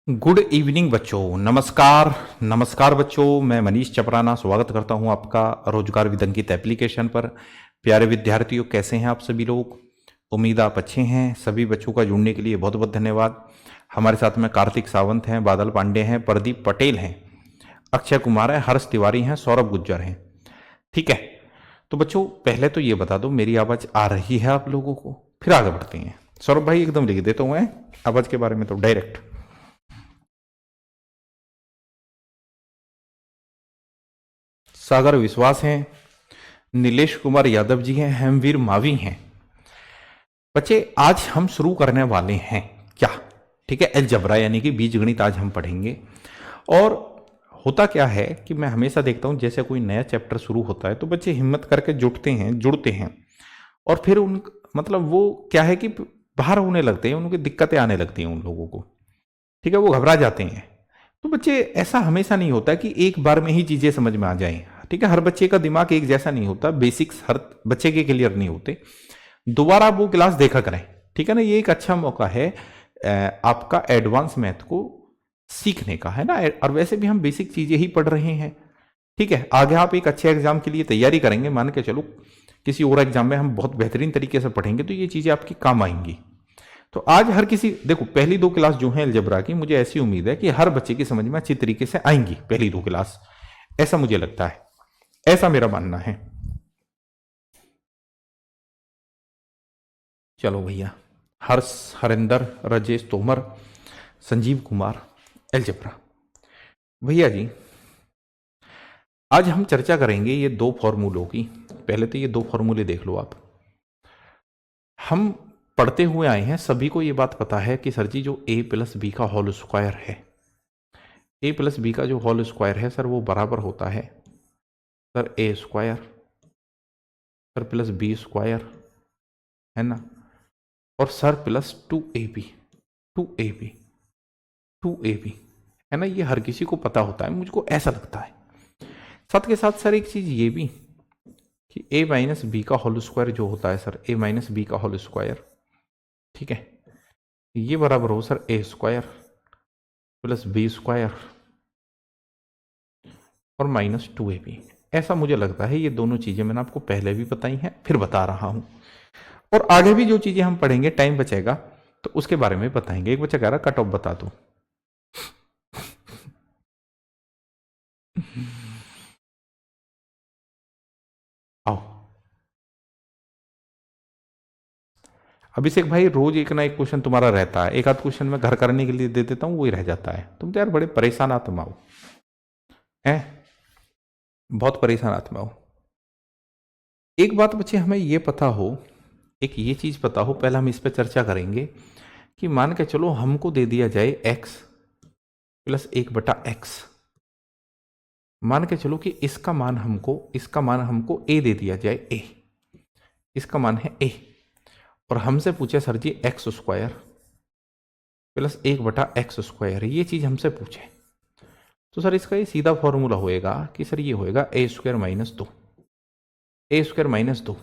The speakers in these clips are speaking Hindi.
गुड इवनिंग बच्चों। नमस्कार। नमस्कार बच्चों, मैं मनीष चपराना स्वागत करता हूं आपका रोजगार विद अंकित एप्लीकेशन पर। प्यारे विद्यार्थियों, कैसे हैं आप सभी लोग? उम्मीद आप अच्छे हैं। सभी बच्चों का जुड़ने के लिए बहुत बहुत धन्यवाद। हमारे साथ में कार्तिक सावंत हैं, बादल पांडे हैं, प्रदीप पटेल हैं, अक्षय कुमार है, हर्ष तिवारी हैं, सौरभ गुज्जर हैं। ठीक है, तो बच्चों पहले तो ये बता दो मेरी आवाज आ रही है आप लोगों को, फिर आगे बढ़ते हैं। सौरभ भाई एकदम लिख देता हूँ आवाज के बारे में तो डायरेक्ट। सागर विश्वास हैं, नीलेश कुमार यादव जी हैं, हेमवीर मावी हैं। बच्चे आज हम शुरू करने वाले हैं क्या? ठीक है, अलजबरा यानी कि बीजगणित आज हम पढ़ेंगे। और होता क्या है कि मैं हमेशा देखता हूं जैसे कोई नया चैप्टर शुरू होता है तो बच्चे हिम्मत करके जुड़ते हैं और फिर उन मतलब वो क्या है कि बाहर होने लगते हैं, उनकी दिक्कतें आने लगती हैं उन लोगों को। ठीक है, वो घबरा जाते हैं। तो बच्चे ऐसा हमेशा नहीं होता कि एक बार में ही चीजें समझ में आ जाएं। ठीक है, हर बच्चे का दिमाग एक जैसा नहीं होता, बेसिक्स हर बच्चे के क्लियर नहीं होते। दोबारा वो क्लास देखा करें। ठीक है ना, ये एक अच्छा मौका है आपका एडवांस मैथ को सीखने का, है ना। और वैसे भी हम बेसिक चीजें ही पढ़ रहे हैं। ठीक है, आगे आप एक अच्छे एग्जाम के लिए तैयारी करेंगे, मान के चलो किसी और एग्जाम में हम बहुत बेहतरीन तरीके से पढ़ेंगे तो ये चीजें आपकी काम आएंगी। तो आज हर किसी देखो, पहली दो क्लास जो है अलजबरा की, मुझे ऐसी उम्मीद है कि हर बच्चे की समझ में अच्छी तरीके से आएंगी पहली दो क्लास, ऐसा मुझे लगता है, ऐसा मेरा मानना है। चलो भैया, हर्ष, हरिंदर, राजेश तोमर, संजीव कुमार, अलजबरा। भैया जी, आज हम चर्चा करेंगे ये दो फॉर्मूलों की। पहले तो ये दो फॉर्मूले देख लो आप। हम पढ़ते हुए आए हैं, सभी को ये बात पता है कि सर जी जो a प्लस बी का होल स्क्वायर है, a प्लस बी का जो होल स्क्वायर है सर वो बराबर होता है sir a square sir plus B square, है ना, और sir plus 2ab, 2ab, 2ab, है ना। ये हर किसी को पता होता है, मुझको ऐसा लगता है। साथ के साथ सर एक चीज ये भी कि a माइनस बी का होल स्क्वायर जो होता है सर a माइनस बी का होल स्क्वायर, ठीक है, ये बराबर हो sir a square plus B square और माइनस 2ab। ऐसा मुझे लगता है। ये दोनों चीजें मैंने आपको पहले भी बताई हैं, फिर बता रहा हूं। और आगे भी जो चीजें हम पढ़ेंगे, टाइम बचेगा तो उसके बारे में बताएंगे। एक बच्चा कह रहा कट ऑफ बता दो। आओ अभिषेक भाई, रोज एक ना एक क्वेश्चन तुम्हारा रहता है, एक आध क्वेश्चन मैं घर करने के लिए दे देता हूं, वही रह जाता है। तुम तो यार बड़े परेशान आत्मा हो, हैं, बहुत परेशान आत्मा हो। एक बात बच्चे हमें ये पता हो, एक ये चीज पता हो, पहले हम इस पर चर्चा करेंगे कि मान के चलो हमको दे दिया जाए x प्लस 1/x। मान के चलो कि इसका मान हमको a दे दिया जाए, a, इसका मान है a, और हमसे पूछे सर जी X square plus 1/x square, ये चीज हमसे पूछे तो सर इसका ये सीधा फॉर्मूला होएगा कि सर ये होएगा a square minus 2, a square minus 2।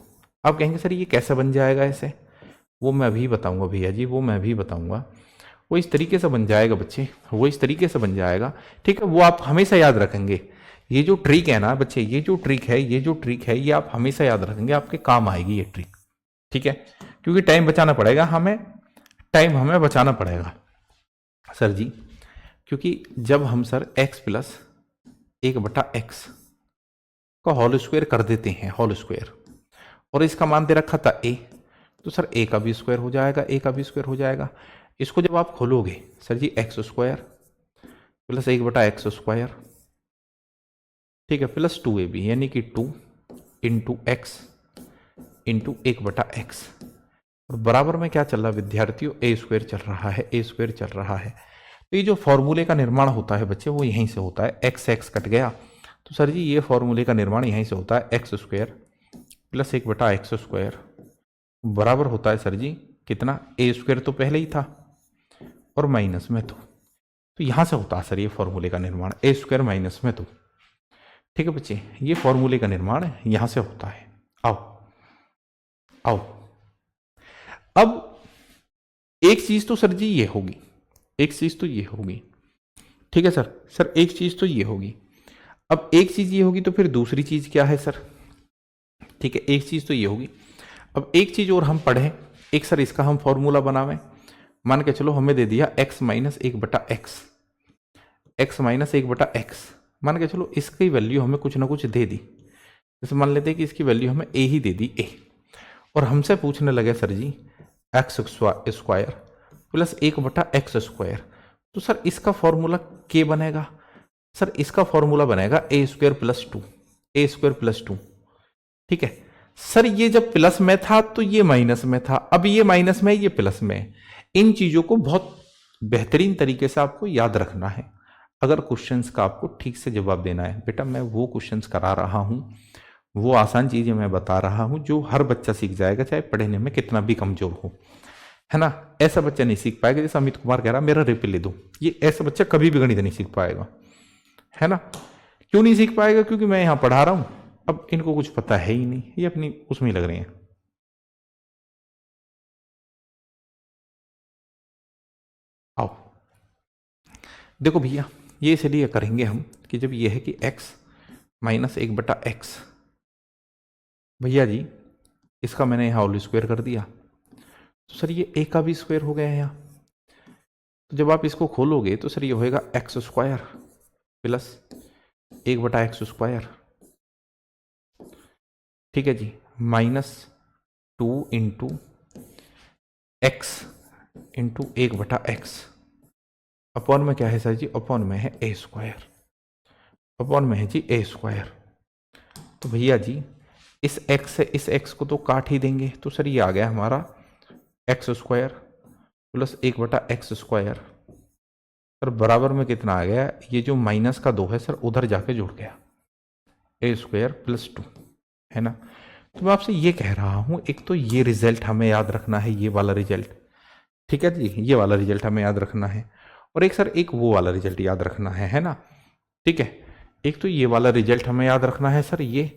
आप कहेंगे सर ये कैसे बन जाएगा ऐसे? वो मैं अभी बताऊंगा भैया जी, वो मैं अभी बताऊंगा। वो इस तरीके से बन जाएगा बच्चे, वो इस तरीके से बन जाएगा। ठीक है, वो आप हमेशा याद रखेंगे। ये जो ट्रिक है ना बच्चे, ये जो ट्रिक है, ये आप हमेशा याद रखेंगे, आपके काम आएगी ये ट्रिक। ठीक है, क्योंकि टाइम बचाना पड़ेगा हमें, टाइम हमें बचाना पड़ेगा सर जी। क्योंकि जब हम सर x प्लस 1/x का होल स्क्वायर कर देते हैं, होल स्क्वायर, और इसका मान दे रखा था a, तो सर a का भी स्क्वायर हो जाएगा, a का भी स्क्वायर हो जाएगा। इसको जब आप खोलोगे सर जी X square plus 1/x square, ठीक है, प्लस 2ab यानी कि 2 इंटू एक्स इंटू 1/x, और बराबर में क्या चल रहा है विद्यार्थियों? a स्क्वायर चल रहा है, a स्क्वायर चल रहा है। तो ये जो फॉर्मूले का निर्माण होता है बच्चे, वो यहीं से होता है। x कट गया तो सर जी ये फॉर्मूले का निर्माण यहीं से होता है, x square plus 1/x square बराबर होता है सर जी कितना? a स्क्वायर तो पहले ही था और माइनस में 2, तो यहां से होता है सर ये फॉर्मूले का निर्माण, a स्क्वायर माइनस में 2। ठीक है बच्चे, ये फॉर्मूले का निर्माण यहां से होता है। आओ आओ, अब एक चीज तो सर जी ये होगी, एक चीज तो ये होगी ठीक है सर। सर एक चीज तो ये होगी, अब एक चीज ये होगी तो फिर दूसरी चीज क्या है सर? ठीक है, एक चीज तो ये होगी, अब एक चीज और हम पढ़ें, एक सर इसका हम फॉर्मूला बनावें। मान के चलो हमें दे दिया x माइनस एक बटा एक्स, एक्स माइनस एक बटा एक्स, मान के चलो इसकी वैल्यू हमें कुछ ना कुछ दे दी। जैसे मान लेते हैं कि इसकी वैल्यू हमें a he they the, a, और हमसे पूछने लगे सर जी एक्स स्क्वायर प्लस एक बटा एक्स स्क्वायर, तो सर इसका फॉर्मूला k बनेगा। सर इसका फॉर्मूला बनेगा ए स्क्वायर प्लस टू, ए स्क्वायर प्लस टू। ठीक है सर, ये जब प्लस में था तो ये माइनस में था, अब ये माइनस में है, ये प्लस में है। इन चीजों को बहुत बेहतरीन तरीके से आपको याद रखना है अगर क्वेश्चंस का आपको ठीक से जवाब देना है। बेटा मैं वो क्वेश्चंस करा रहा हूं, वो आसान चीजें मैं बता रहा हूं जो हर बच्चा सीख जाएगा, चाहे पढ़ने में कितना भी कमजोर हो, है ना। ऐसा बच्चा नहीं सीख पाएगा जैसे अमित कुमार कह रहा मेरा रिपल ले दो, ये ऐसा बच्चा कभी भी गणित नहीं सीख पाएगा, है ना। क्यों नहीं सीख पाएगा? क्योंकि मैं यहां पढ़ा रहा हूं, अब इनको कुछ पता है ही नहीं, ये अपनी उसमें लग रहे हैं। आओ देखो भैया, ये इसलिए करेंगे हम कि जब ये है कि x माइनस एक बटा एक्स, भैया जी इसका मैंने यहां होल स्क्वायर कर दिया, तो सर ये a का भी स्क्वायर हो गया है यहाँ। तो जब आप इसको खोलोगे तो सर ये होएगा एक्स स्क्वायर प्लस एक बटा एक्स स्क्वायर, ठीक है जी, minus two into X into एक बटा एक्स, अपॉन में क्या है सर जी? अपॉन में है ए स्क्वायर, अपॉन में है जी ए स्क्वायर। तो भैया जी इस x से इस x को तो काट ही देंगे, तो सर ये आ गया हमारा एक्स स्क्वायर प्लस एक बटा एक्स स्क्वायर, सर बराबर में कितना आ गया? ये जो माइनस का दो है सर उधर जाके जुड़ गया, ए स्क्वायर प्लस टू, है ना। तो मैं आपसे ये कह रहा हूं, एक तो ये रिजल्ट हमें याद रखना है, ये वाला रिजल्ट, ठीक है जी, ये वाला रिजल्ट हमें याद रखना है, और एक सर एक वो वाला रिजल्ट याद रखना है ना। ठीक है, एक तो ये वाला रिजल्ट हमें याद रखना है सर ये,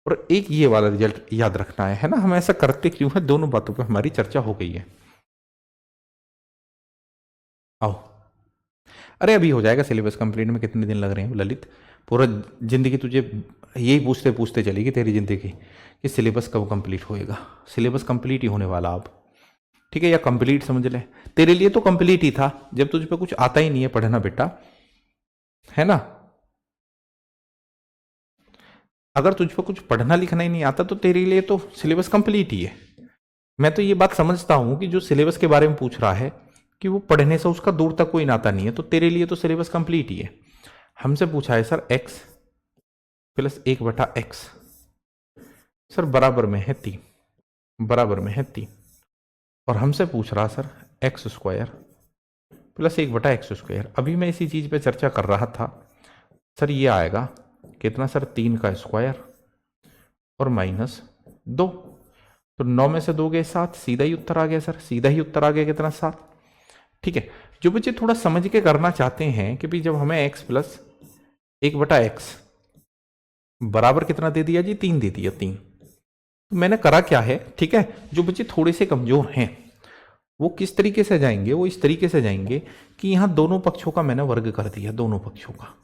और एक ये वाला रिजल्ट याद रखना है ना। हम ऐसा करते क्यों है? दोनों बातों पे हमारी चर्चा हो गई है। आओ, अरे अभी हो जाएगा सिलेबस कंप्लीट में, कितने दिन लग रहे हैं ललित? पूरा जिंदगी तुझे यही पूछते पूछते चलेगी तेरी जिंदगी कि सिलेबस कब कंप्लीट होएगा। सिलेबस कंप्लीट ही होने वाला अब, ठीक है, या कंप्लीट समझ ले, तेरे लिए तो कंप्लीट ही था जब तुझ पे कुछ आता ही नहीं है पढ़ना बेटा, है ना। अगर तुझ पे कुछ पढ़ना लिखना ही नहीं आता तो तेरे लिए तो सिलेबस कंप्लीट ही है। मैं तो ये बात समझता हूं कि जो सिलेबस के बारे में पूछ रहा है कि वो पढ़ने से उसका दूर तक कोई नाता नहीं है, तो तेरे लिए तो सिलेबस कंप्लीट ही है। हमसे पूछा है सर x प्लस एक बटा एक्स, सर बराबर में है तीन, बराबर में है तीन, और हमसे पूछ रहा सर एक्स स्क्वायर प्लस एक बटा एक्स स्क्वायर। अभी मैं इसी चीज पे चर्चा कर रहा था सर, ये आएगा कितना सर? तीन का स्क्वायर और माइनस दो, तो 9 में से 2 गए 7, सीधा ही उत्तर आ गया सर, सीधा ही उत्तर आ गया कितना? 7। ठीक है, जो बच्चे थोड़ा समझ के करना चाहते हैं कि भाई जब हमें x प्लस एक बटा एक्स बराबर कितना दे दिया जी? 3 दे दिया, 3, तो मैंने करा क्या है? ठीक है, जो बच्चे थोड़े से कमजोर हैं वो किस तरीके से जाएंगे? वो इस तरीके से जाएंगे कि यहां दोनों पक्षों का मैंने वर्ग कर दिया, दोनों पक्षों का,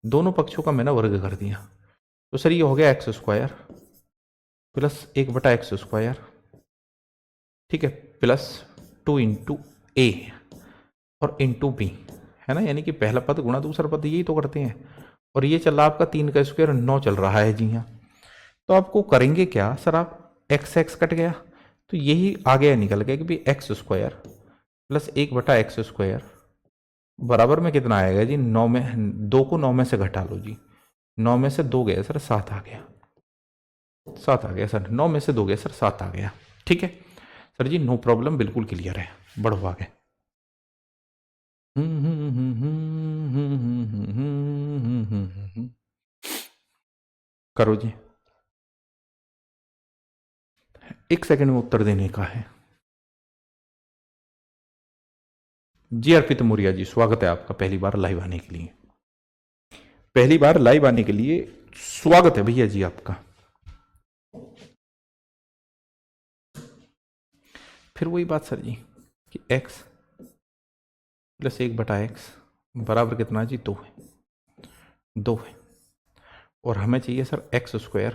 दोनों पक्षों का मैंने वर्ग कर दिया, तो सर ये हो गया एक्स स्क्वायर प्लस एक बटा एक्स स्क्वायर, ठीक है, प्लस 2 इंटू ए और इंटू बी, है ना, यानी कि पहला पद गुणा दूसरा पद, यही तो करते हैं। और ये चल रहा आपका 3 का स्क्वायर 9 चल रहा है जी हाँ। तो आपको करेंगे क्या सर? आप एक्स एक्स कट गया तो यही आ गया, निकल गया कि भाई एक्स स्क्वायर प्लस एक बटा एक्स स्क्वायर बराबर में कितना आएगा जी? 9 में 2 को 9 में से घटा लो जी, 9 में से 2 गया सर 7 आ गया, 7 आ गया सर, 9 में से 2 गया सर 7 आ गया। ठीक है सर जी, नो प्रॉब्लम, बिल्कुल क्लियर है, बढ़ो आगे। करो जी, 1 सेकंड में उत्तर देने का है जी। अर्पित मौर्य जी, स्वागत है आपका पहली बार लाइव आने के लिए, पहली बार लाइव आने के लिए स्वागत है भैया जी आपका। फिर वही बात सर जी कि x प्लस एक बटा एक्स बराबर कितना जी 2 है, 2 है। और हमें चाहिए sir x square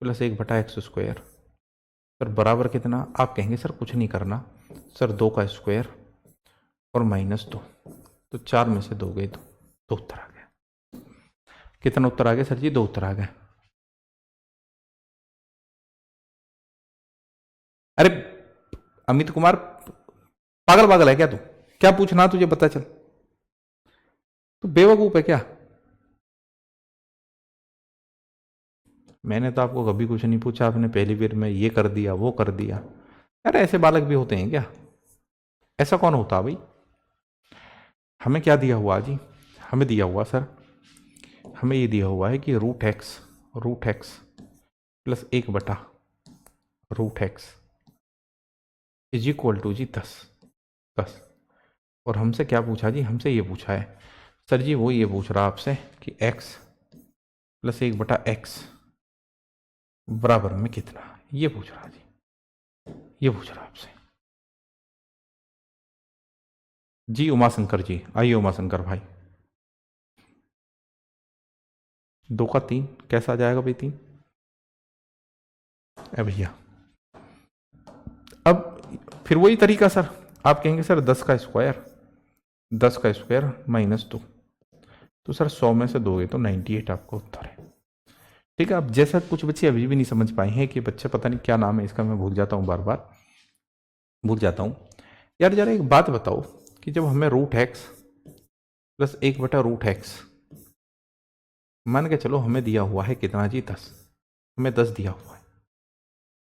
plus 1/x²। Sir बराबर कितना, आप कहेंगे सर कुछ नहीं करना सर, 2 का स्क्वायर और -2, तो 4 में से 2 गए तो 2 उत्तर आ गया। कितना उत्तर आ गया सर जी, 2 उत्तर आ गए। अरे अमित कुमार पागल पागल है क्या तू, क्या पूछना तुझे पता चल, तू बेवकूफ है क्या? मैंने तो आपको कभी कुछ नहीं पूछा, आपने पहली बार में ये कर दिया वो कर दिया। अरे ऐसे बालक भी होते हैं क्या? ऐसा कौन होता भाई? हमें क्या दिया हुआ जी, हमें दिया हुआ सर, हमें ये दिया हुआ है कि root X plus 1/√x is equal to जी 10। और हमसे क्या पूछा जी, हमसे ये पूछा है सर जी, वो ये पूछ रहा आपसे कि x प्लस 1/x बराबर में कितना, ये पूछ रहा जी, ये पूछ रहा आपसे जी। उमाशंकर जी आइए, उमाशंकर भाई, 2 का 3 कैसा आ जाएगा भाई 3? भैया अब फिर वही तरीका सर, आप कहेंगे सर 10 का स्क्वायर -2, तो सर 100 में से दोगे तो 98 आपको उत्तर है। ठीक है, अब जैसा कुछ बच्चे अभी भी नहीं समझ पाए हैं कि बच्चे पता नहीं क्या नाम है इसका, मैं भूल जाता हूँ, बार बार भूल जाता हूँ यार। जरा एक बात बताओ कि जब हमें √x प्लस 1/√x मान के चलो, हमें दिया हुआ है कितना जी 10, हमें 10 दिया हुआ है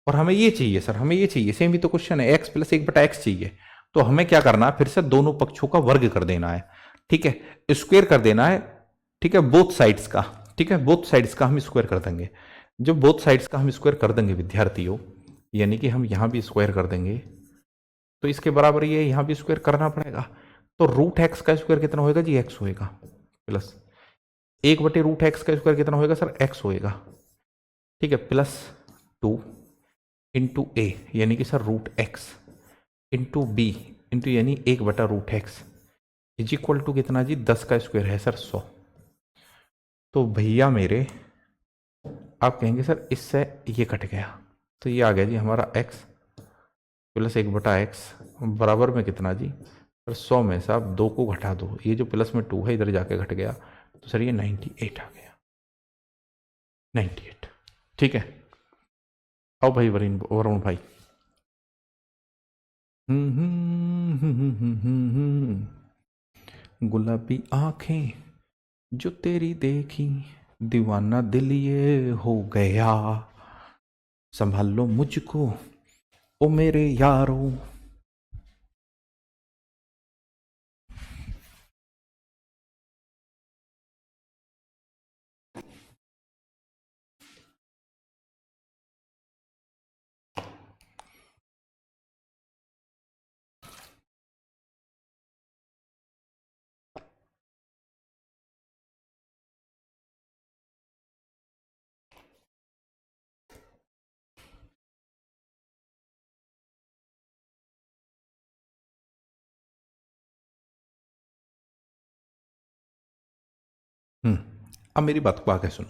और हमें ये चाहिए सर, हमें ये चाहिए, सेम ही तो क्वेश्चन है, x प्लस 1/x चाहिए, तो हमें क्या करना है, फिर से दोनों पक्षों का वर्ग कर देना है, ठीक है, स्क्वायर कर देना है, ठीक है, बोथ साइड्स का, ठीक है, बोथ साइड्स का हम स्क्वायर कर देंगे। जो बोथ साइड्स का हम स्क्वायर कर देंगे विद्यार्थियों, यानी कि हम यहां भी स्क्वायर कर देंगे, तो इसके बराबर ये यहां भी स्क्वायर करना पड़ेगा। तो √x का स्क्वायर कितना होएगा जी, x होएगा, प्लस 1/√x का स्क्वायर कितना होएगा सर, x होएगा, ठीक है, प्लस 2 इंटू ए यानी कि sir √x into B into यानी 1/√x इज इक्वल टू कितना जी, 10 का स्क्वायर है सर 100। तो भैया मेरे आप कहेंगे सर इससे ये कट गया, तो ये आ गया जी हमारा x प्लस 1/x बराबर में कितना जी, सर 100 में से आप 2 को घटा दो, ये जो प्लस में 2 है इधर जाके घट गया, तो सर ये 98 आ गया, 98। ठीक है, आओ भाई वरुण भाई। गुलाबी आंखें जो तेरी देखी, दीवाना दिल ये हो गया, संभाल लो मुझको ओ मेरे यारों। अब मेरी बात को आगे सुनो,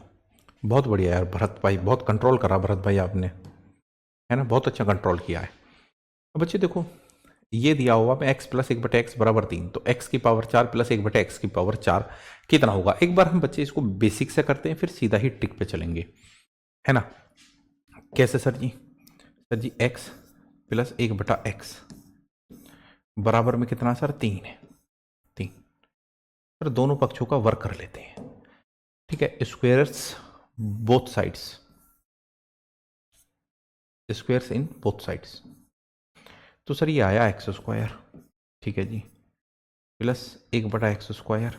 बहुत बढ़िया यार भरत भाई, बहुत कंट्रोल करा भरत भाई आपने, है ना, बहुत अच्छा कंट्रोल किया है। अब बच्चे देखो, ये दिया हुआ मैं x प्लस 1/x बराबर 3, तो x की पावर 4 प्लस 1/x की पावर 4 कितना होगा। एक बार हम बच्चे इसको बेसिक से करते हैं, फिर सीधा ही ट्रिक पे चलेंगे, है ना। कैसे सर जी, सर जी x प्लस 1/x बराबर में कितना सर, 3 है, 3। सर दोनों पक्षों का वर्क कर लेते हैं, ठीक है, squares both sides, squares in both sides, तो सर ये आया x², ठीक है जी, प्लस 1/x²,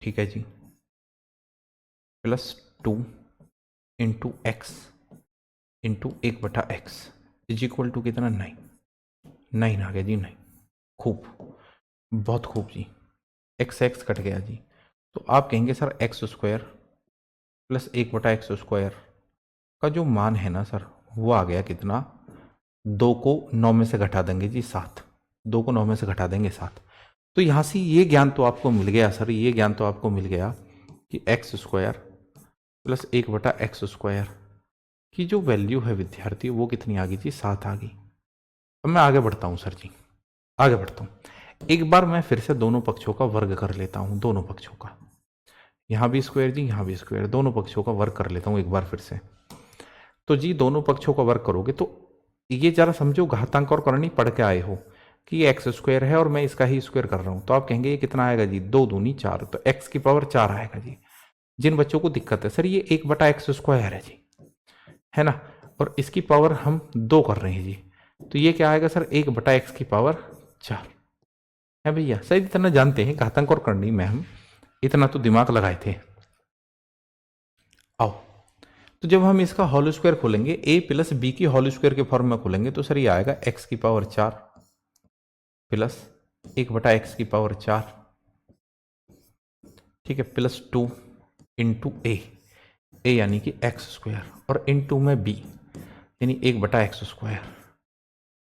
ठीक है जी, plus 2 into X into 1/x is equal to कितना, 9 आ गया जी, 9। खूब, बहुत खूब जी, x कट गया जी, तो आप कहेंगे सर x² प्लस 1/x² का जो मान है ना सर, वो आ गया कितना, 2 को 9 में से घटा देंगे जी 7, 2 को 9 में से घटा देंगे 7, तो यहां से ये ज्ञान तो आपको मिल गया सर, ये ज्ञान तो आपको मिल गया कि एक्स स्क्वायर प्लस 1/x² की जो वैल्यू है विद्यार्थी वो कितनी आ गई जी, 7 आ गई। अब मैं आगे बढ़ता हूं सर जी, आगे बढ़ता हूं। एक बार मैं फिर से दोनों पक्षों का वर्ग कर लेता हूं, दोनों पक्षों का, यहां भी स्क्वायर जी यहां भी स्क्वायर, दोनों पक्षों का वर्ग कर लेता हूं एक बार फिर से। तो जी दोनों पक्षों का वर्ग करोगे तो ये जरा समझो, घातांक और करनी पढ़ के आए हो कि ये x² है और मैं इसका ही स्क्वायर कर रहा हूं, तो आप कहेंगे ये कितना आएगा जी, 2 दूनी 4, तो x की पावर 4 आएगा जी। जिन बच्चों को दिक्कत है सर ये 1/x² है जी, है ना, और इसकी पावर हम 2 कर रहे हैं जी, तो ये क्या आएगा सर, 1/x की पावर 4 है भैया। सही इतना जानते हैं घातांक और करनी में, हम इतना तो दिमाग लगाए थे। आओ, तो जब हम इसका होल स्क्वायर खोलेंगे, a प्लस बी की होल स्क्वायर के फॉर्म में खोलेंगे, तो सर ये आएगा x की पावर 4 प्लस 1/x की पावर 4, ठीक है, प्लस 2 इंटू ए यानी कि x² और इंटू में b यानी 1/x²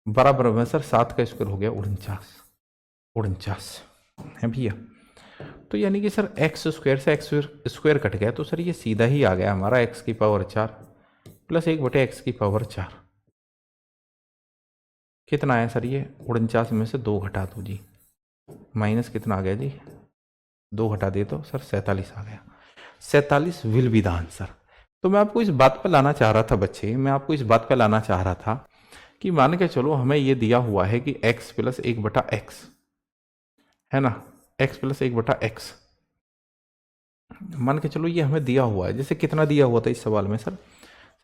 बराबर में सर 7 का स्क्वायर हो गया 49 है भैया। तो यानी कि सर x² से x² कट गया, तो सर ये सीधा ही आ गया हमारा x की पावर 4 प्लस 1/x की पावर 4। कितना आया सर ये, 49 में से 2 घटा दो जी, माइनस कितना आ गया जी, 2 घटा दिए तो सर 47 आ गया। 47 विल बी द आंसर। तो मैं आपको इस बात पर लाना चाह रहा था बच्चे, मैं आपको इस बात पर लाना चाह रहा था कि मान के चलो हमें ये दिया हुआ है कि x प्लस 1/x है ना, x प्लस 1/x मान के चलो ये हमें दिया हुआ है। जैसे कितना दिया हुआ था इस सवाल में सर,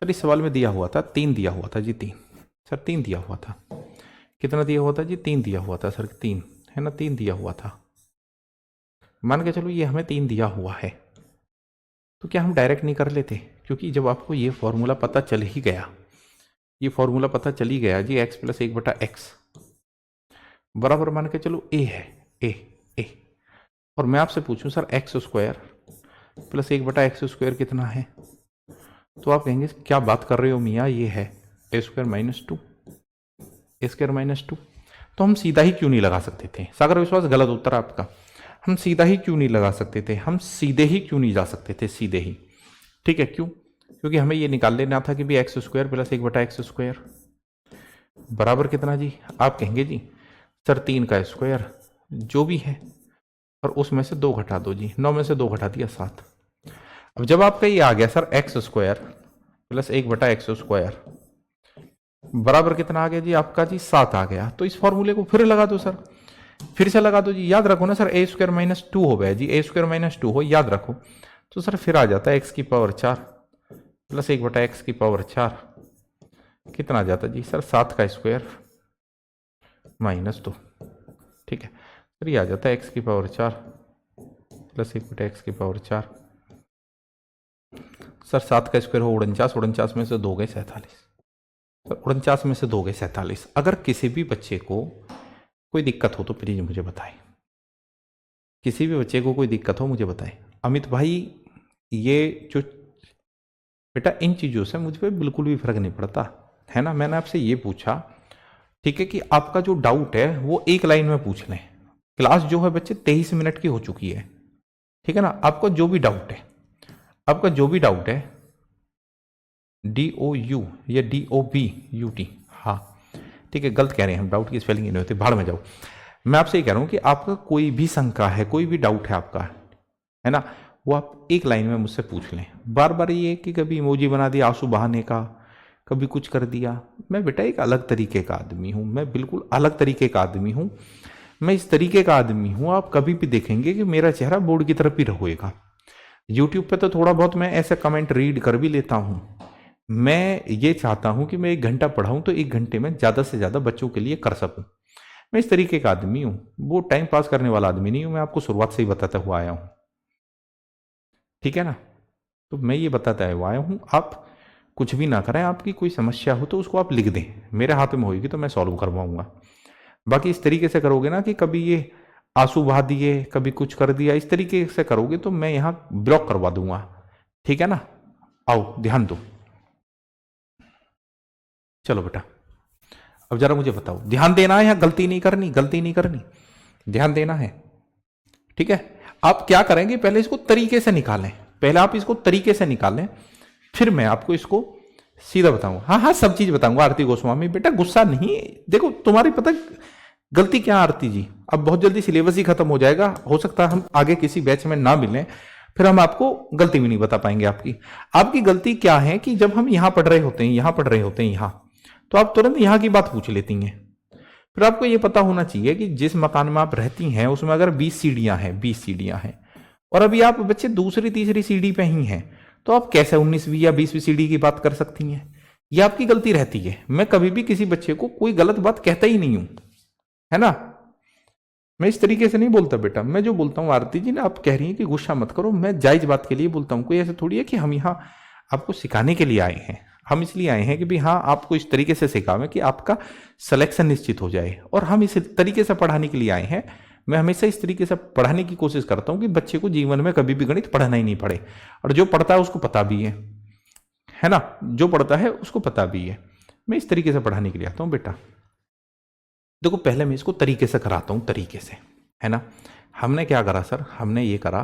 इस सवाल में दिया हुआ था 3 दिया हुआ था जी, 3 सर 3 दिया हुआ था। कितना दिया हुआ था जी, 3 दिया हुआ था सर, 3 है ना, 3 दिया हुआ था। मान के चलो ये हमें 3 दिया हुआ है, तो क्या हम डायरेक्ट नहीं कर लेते, क्योंकि जब आपको ये फॉर्मूला पता चल ही गया, ये फॉर्मूला पता चल ही गया जी, x प्लस 1/x बराबर मान के चलो a है, a और मैं आपसे पूछूं सर x² प्लस 1/x² कितना है, तो आप कहेंगे क्या बात कर रहे हो मियाँ, ये है a² माइनस 2, a² माइनस 2। तो हम सीधा ही क्यों नहीं लगा सकते थे, सागर विश्वास गलत उत्तर आपका, हम सीधा ही क्यों नहीं लगा सकते थे, हम सीधे ही क्यों नहीं जा सकते थे, सीधे ही, ठीक है, क्यों, क्योंकि हमें ये निकाल लेना था कि भी x² प्लस 1/x² बराबर कितना जी, आप कहेंगे जी सर 3 का स्क्वायर जो भी है और उसमें से 2 घटा दो जी, 9 में से 2 घटा दिया 7। अब जब आपका ये आ गया सर x² प्लस 1/x² बराबर कितना आ गया जी आपका जी, 7 आ गया, तो इस फॉर्मूले को फिर लगा दो सर, फिर से लगा दो जी, याद रखो ना सर a² माइनस 2 हो गया जी, a² माइनस 2 हो, याद रखो, तो सर फिर आ जाता है x की पावर 4 प्लस 1/x की पावर 4 कितना आ जाता जी सर, 7 का स्क्वायर माइनस 2, ठीक है सर, ये आ जाता है x की पावर 4 प्लस 1/x की पावर 4 सर, 7 का स्क्वायर हो 49 में से 2 गए 47 सर, 49 में से 2 गए 47। अगर किसी भी बच्चे को कोई दिक्कत हो तो प्लीज मुझे बताएं, किसी भी बच्चे को कोई दिक्कत हो मुझे बताएं। अमित भाई ये जो बेटा इन चीज़ों से मुझ पर बिल्कुल भी फर्क नहीं पड़ता है ना, मैंने आपसे ये पूछा ठीक है कि आपका जो डाउट है वो एक लाइन में पूछ लें। क्लास जो है बच्चे 23 मिनट की हो चुकी है, ठीक है ना, आपका जो भी डाउट है, आपका जो भी डाउट है DOU या DOBUT, हाँ ठीक है, गलत कह रहे हैं हम, डाउट की स्पेलिंग नहीं होती, भाड़ में जाओ। मैं आपसे ये कह रहा हूं कि आपका कोई भी शंका है, कोई भी डाउट है आपका, है ना, वो आप एक लाइन में मुझसे पूछ लें। बार बार ये कि कभी इमोजी बना दिया आंसू बहाने का, कभी कुछ कर दिया, मैं बेटा एक अलग तरीके का आदमी हूं, मैं बिल्कुल अलग तरीके का आदमी हूं, मैं इस तरीके का आदमी हूं, आप कभी भी देखेंगे कि मेरा चेहरा बोर्ड की तरफ ही रहेगा। यूट्यूब पे तो थोड़ा बहुत मैं ऐसे कमेंट रीड कर भी लेता हूं, मैं ये चाहता हूं कि मैं 1 घंटा पढ़ाऊं तो 1 घंटे में ज्यादा से ज्यादा बच्चों के लिए कर सकूं, मैं इस तरीके का आदमी हूं, वो टाइम पास करने वाला आदमी नहीं हूं, मैं आपको शुरुआत से ही बताता हुआ आया हूं, ठीक है ना, तो मैं ये बताता हुआ आया हूं, आप कुछ भी ना करें, आपकी कोई समस्या हो तो उसको आप लिख दें, मेरे हाथ में होगी तो मैं सॉल्व करवाऊंगा। बाकी इस तरीके से करोगे ना कि कभी ये आंसू बहा दिए, कभी कुछ कर दिया, इस तरीके से करोगे तो मैं यहां ब्लॉक करवा दूंगा, ठीक है ना। आओ ध्यान दो, चलो बेटा अब जरा मुझे बताओ, ध्यान देना है या गलती नहीं करनी, गलती नहीं करनी, ध्यान देना है, ठीक है। आप क्या करेंगे, पहले इसको तरीके से निकालें, पहले आप इसको तरीके से निकालें, फिर मैं आपको इसको सीधा बताऊंगा। हाँ हाँ, सब चीज बताऊंगा। आरती गोस्वामी, बेटा गुस्सा नहीं, देखो तुम्हारी पता गलती क्या आरती जी, अब बहुत जल्दी सिलेबस ही खत्म हो जाएगा, हो सकता है हम आगे किसी बैच में ना मिलें, फिर हम आपको गलती भी नहीं बता पाएंगे आपकी। आपकी गलती क्या है कि जब हम यहां पढ़ रहे होते हैं, यहां पढ़ रहे होते हैं यहां, तो आप तुरंत यहां की बात पूछ लेती हैं। फिर आपको यह पता होना चाहिए कि जिस मकान में आप रहती हैं उसमें अगर 20 सीढ़ियां हैं, 20 सीढ़ियां हैं, और अभी आप बच्चे दूसरी तीसरी सीढ़ी पे ही हैं, तो आप कैसे 19वीं या 20वीं सीढ़ी की बात कर सकती हैं? ये आपकी गलती रहती है। मैं कभी भी किसी बच्चे को कोई गलत बात कहता ही नहीं हूं, है ना। मैं इस तरीके से नहीं बोलता बेटा। मैं जो बोलता हूं, आरती जी ने आप कह रही हैं कि गुस्सा मत करो, मैं जायज बात के लिए बोलता हूं। कोई ऐसे थोड़ी है कि हम यहाँ आपको सिखाने के लिए आए हैं। हम इसलिए आए हैं कि भाई हाँ, आपको इस तरीके से सिखावें कि आपका सिलेक्शन निश्चित हो जाए, और हम इस तरीके से पढ़ाने के लिए आए हैं। मैं हमेशा इस तरीके से पढ़ाने की कोशिश करता हूं कि बच्चे को जीवन में कभी भी गणित पढ़ना ही नहीं पड़े, और जो पढ़ता है उसको पता भी है ना, जो पढ़ता है उसको पता भी है। मैं इस तरीके से पढ़ाने के लिए आता हूं बेटा। देखो पहले मैं इसको तरीके से कराता हूं, तरीके से, है ना। हमने क्या करा सर, हमने ये करा,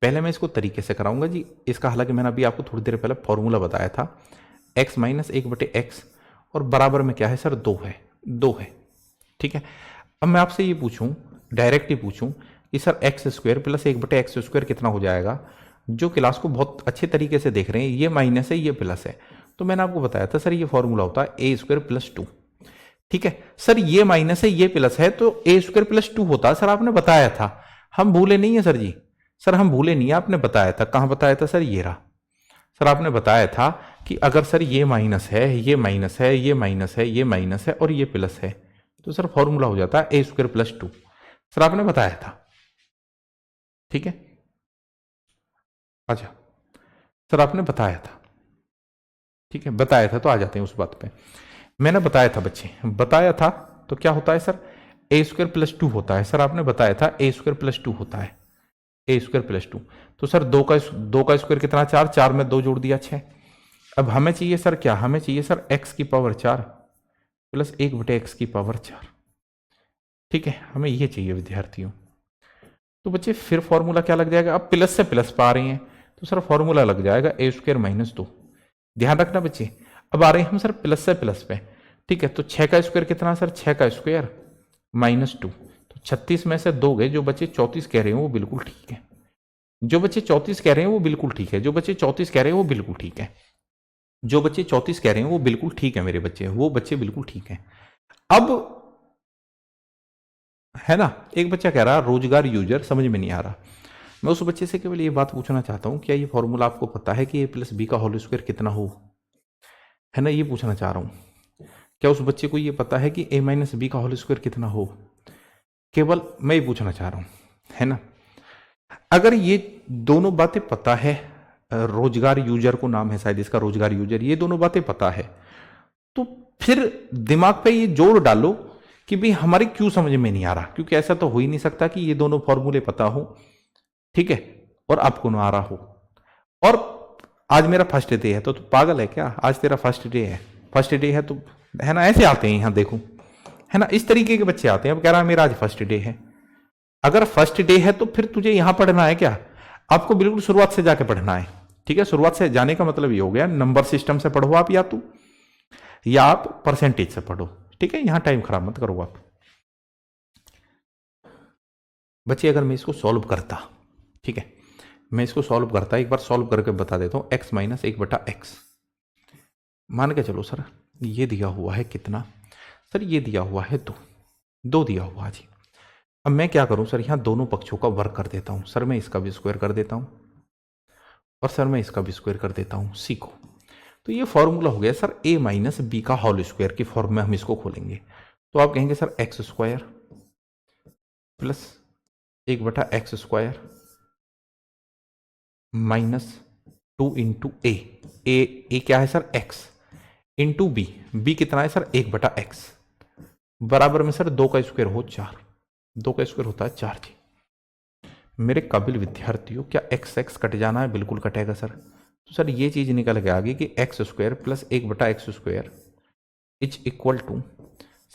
पहले मैं इसको तरीके से कराऊंगा जी इसका। हालांकि मैंने अभी आपको थोड़ी देर पहले फॉर्मूला बताया था, x माइनस 1/x, और बराबर में क्या है सर, 2 है, 2 है, ठीक है। अब मैं आपसे ये पूछूं, डायरेक्ट ही पूछूं कि sir x square plus 1/x square कितना हो जाएगा। जो क्लास को बहुत अच्छे तरीके से देख रहे हैं, ये माइनस है, ये प्लस है, तो मैंने आपको बताया था सर ये फॉर्मूला होता है ए स्क्वायर प्लस 2, ठीक है। सर ये माइनस है, ये प्लस है, तो ए स्क्वायर प्लस 2 होता है। सर आपने बताया था, हम भूले नहीं है सर जी, सर हम भूले नहीं है, आपने बताया था। कहां बताया था सर, ये रहा। सर आपने बताया था कि अगर सर ये माइनस है, ये माइनस है, ये माइनस है, ये माइनस है, और ये प्लस है, तो सर फॉर्मूला हो जाता है ए स्क्वायर प्लस 2। सर आपने बताया था, ठीक है। अच्छा, सर आपने बताया था, ठीक है, बताया था, तो आ जाते हैं उस बात पे। मैंने बताया था बच्चे, बताया था, तो क्या होता है सर, ए स्क्वायर प्लस 2 होता है। सर आपने बताया था ए स्क्वायर प्लस 2 होता है, ए स्क्वायर प्लस 2। तो सर 2 का स्क्वायर कितना, 4, 4 में 2 जोड़ दिया 6। अब हमें चाहिए सर क्या, हमें चाहिए सर x की पावर 4 प्लस 1/x की पावर 4, ठीक है, हमें ये चाहिए विद्यार्थियों। तो बच्चे फिर फॉर्मूला क्या लग जाएगा, अब प्लस से प्लस पा रहे हैं, तो सर फॉर्मूला लग जाएगा ए स्क्वायर माइनस 2। ध्यान रखना बच्चे, अब आ रहे हैं हम सर प्लस से प्लस पे, ठीक है। तो 6 का स्क्वायर कितना सर, 6 का स्क्वायर माइनस 2, तो 36 में से 2 गए। जो बच्चे 34 कह रहे हैं वो बिल्कुल ठीक है, जो बच्चे 34 कह रहे हैं वो बिल्कुल ठीक है, जो बच्चे 34 कह रहे हैं वो बिल्कुल ठीक है, जो बच्चे 34 कह रहे हैं वो बिल्कुल ठीक है मेरे बच्चे, वो बच्चे बिल्कुल ठीक है। अब है ना, एक बच्चा कह रहा रोजगार यूजर समझ में नहीं आ रहा। मैं उस बच्चे से केवल ये बात पूछना चाहता हूं, क्या ये फॉर्मूला आपको पता है कि ए प्लस बी का होल स्क्वायर कितना हो, है ना, ये पूछना चाह रहा हूं। क्या उस बच्चे को ये पता है कि ए माइनस बी का होल स्क्वायर कितना हो, केवल मैं ये पूछना चाह रहा हूं, है ना। अगर ये दोनों बातें पता है, रोजगार यूजर को नाम है शायद इसका, रोजगार यूजर, ये दोनों बातें पता है, तो फिर दिमाग पे ये जोड़ डालो कि भाई हमारी क्यों समझ में नहीं आ रहा, क्योंकि ऐसा तो हो ही नहीं सकता कि ये दोनों फॉर्मूले पता हो, ठीक है, और आपको ना आ रहा हो। और आज मेरा फर्स्ट डे है, तो पागल है क्या, आज तेरा फर्स्ट डे है, फर्स्ट डे है तो, है ना, ऐसे आते हैं यहां देखो, है ना, इस तरीके के बच्चे आते हैं। अब कह रहा है मेरा आज फर्स्ट डे है। अगर फर्स्ट डे है तो फिर तुझे यहां पढ़ना है क्या, आपको बिल्कुल शुरुआत से जाके पढ़ना है, ठीक है। शुरुआत से जाने का मतलब ये हो गया, नंबर सिस्टम से पढ़ो आप, या आप परसेंटेज से पढ़ो, ठीक है। यहां टाइम खराब मत करो आप बच्चे। अगर मैं इसको सॉल्व करता, ठीक है, मैं इसको सॉल्व करता, एक बार सॉल्व करके बता देता हूं, x माइनस 1/x, मान के चलो सर ये दिया हुआ है कितना, सर ये दिया हुआ है 2 दिया हुआ जी। अब मैं क्या करूं सर, यहां दोनों पक्षों का वर्ग कर देता हूं। सर मैं इसका भी स्क्वायर कर देता हूं, और सर मैं इसका भी स्क्वायर कर देता हूं, सी को। तो ये फॉर्मूला हो गया सर a माइनस बी का होल स्क्वायर की फॉर्म में हम इसको खोलेंगे, तो आप कहेंगे sir x square plus 1/x square minus 2 into A क्या है सर x, इंटू बी कितना है सर 1/x, बराबर में सर 2 का स्क्वायर हो 4, 2 का स्क्वायर होता है 4 जी। मेरे काबिल विद्यार्थियों, क्या x कट जाना है, बिल्कुल कटेगा सर। तो सर ये चीज निकल के आ गई कि x square plus 1/x square is equal to,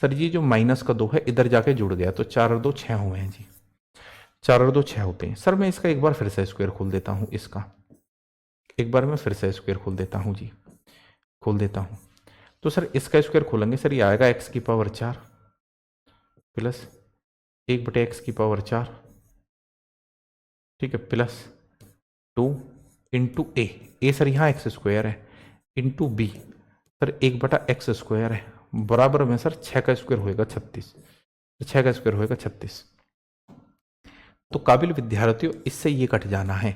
sir ये जो माइनस का 2 है इधर जाके जुड़ गया, तो 4 और 2 6 हुए हैं जी, 4 और 2 6 होते हैं। सर मैं इसका एक बार फिर से स्क्वायर खोल देता हूँ, इसका एक बार मैं फिर से स्क्वायर खोल देता हूँ जी, खोल देता हूँ। तो सर इसका स्क्वायर खोलेंगे सर, ये आएगा एक्स की पावर 4 प्लस 1/x⁴, ठीक है, प्लस 2 इंटू ए सर यहाँ एक्स स्क्वायर है, इंटू बी सर 1/x² है, बराबर में सर 6 का स्क्वायर होएगा 36, 6 का स्क्वायर होएगा 36। तो काबिल विद्यार्थियों इससे ये कट जाना है,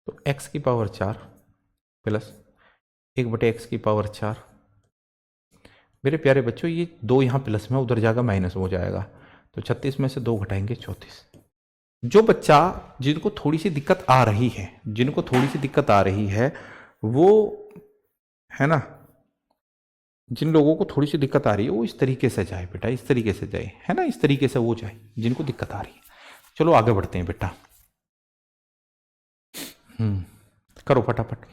तो x⁴ प्लस 1/x⁴। मेरे प्यारे बच्चों ये 2 यहाँ प्लस में उधर जाएगा माइनस हो जाएगा, तो 36 में से 2 घटाएंगे 34। जो बच्चा जिनको थोड़ी सी दिक्कत आ रही है, जिनको थोड़ी सी दिक्कत आ रही है वो है ना, जिन लोगों को थोड़ी सी दिक्कत आ रही है वो इस तरीके से जाए बेटा, इस तरीके से जाए, है ना, इस तरीके से वो जाए जिनको दिक्कत आ रही है। चलो आगे बढ़ते हैं बेटा, करो फटाफट।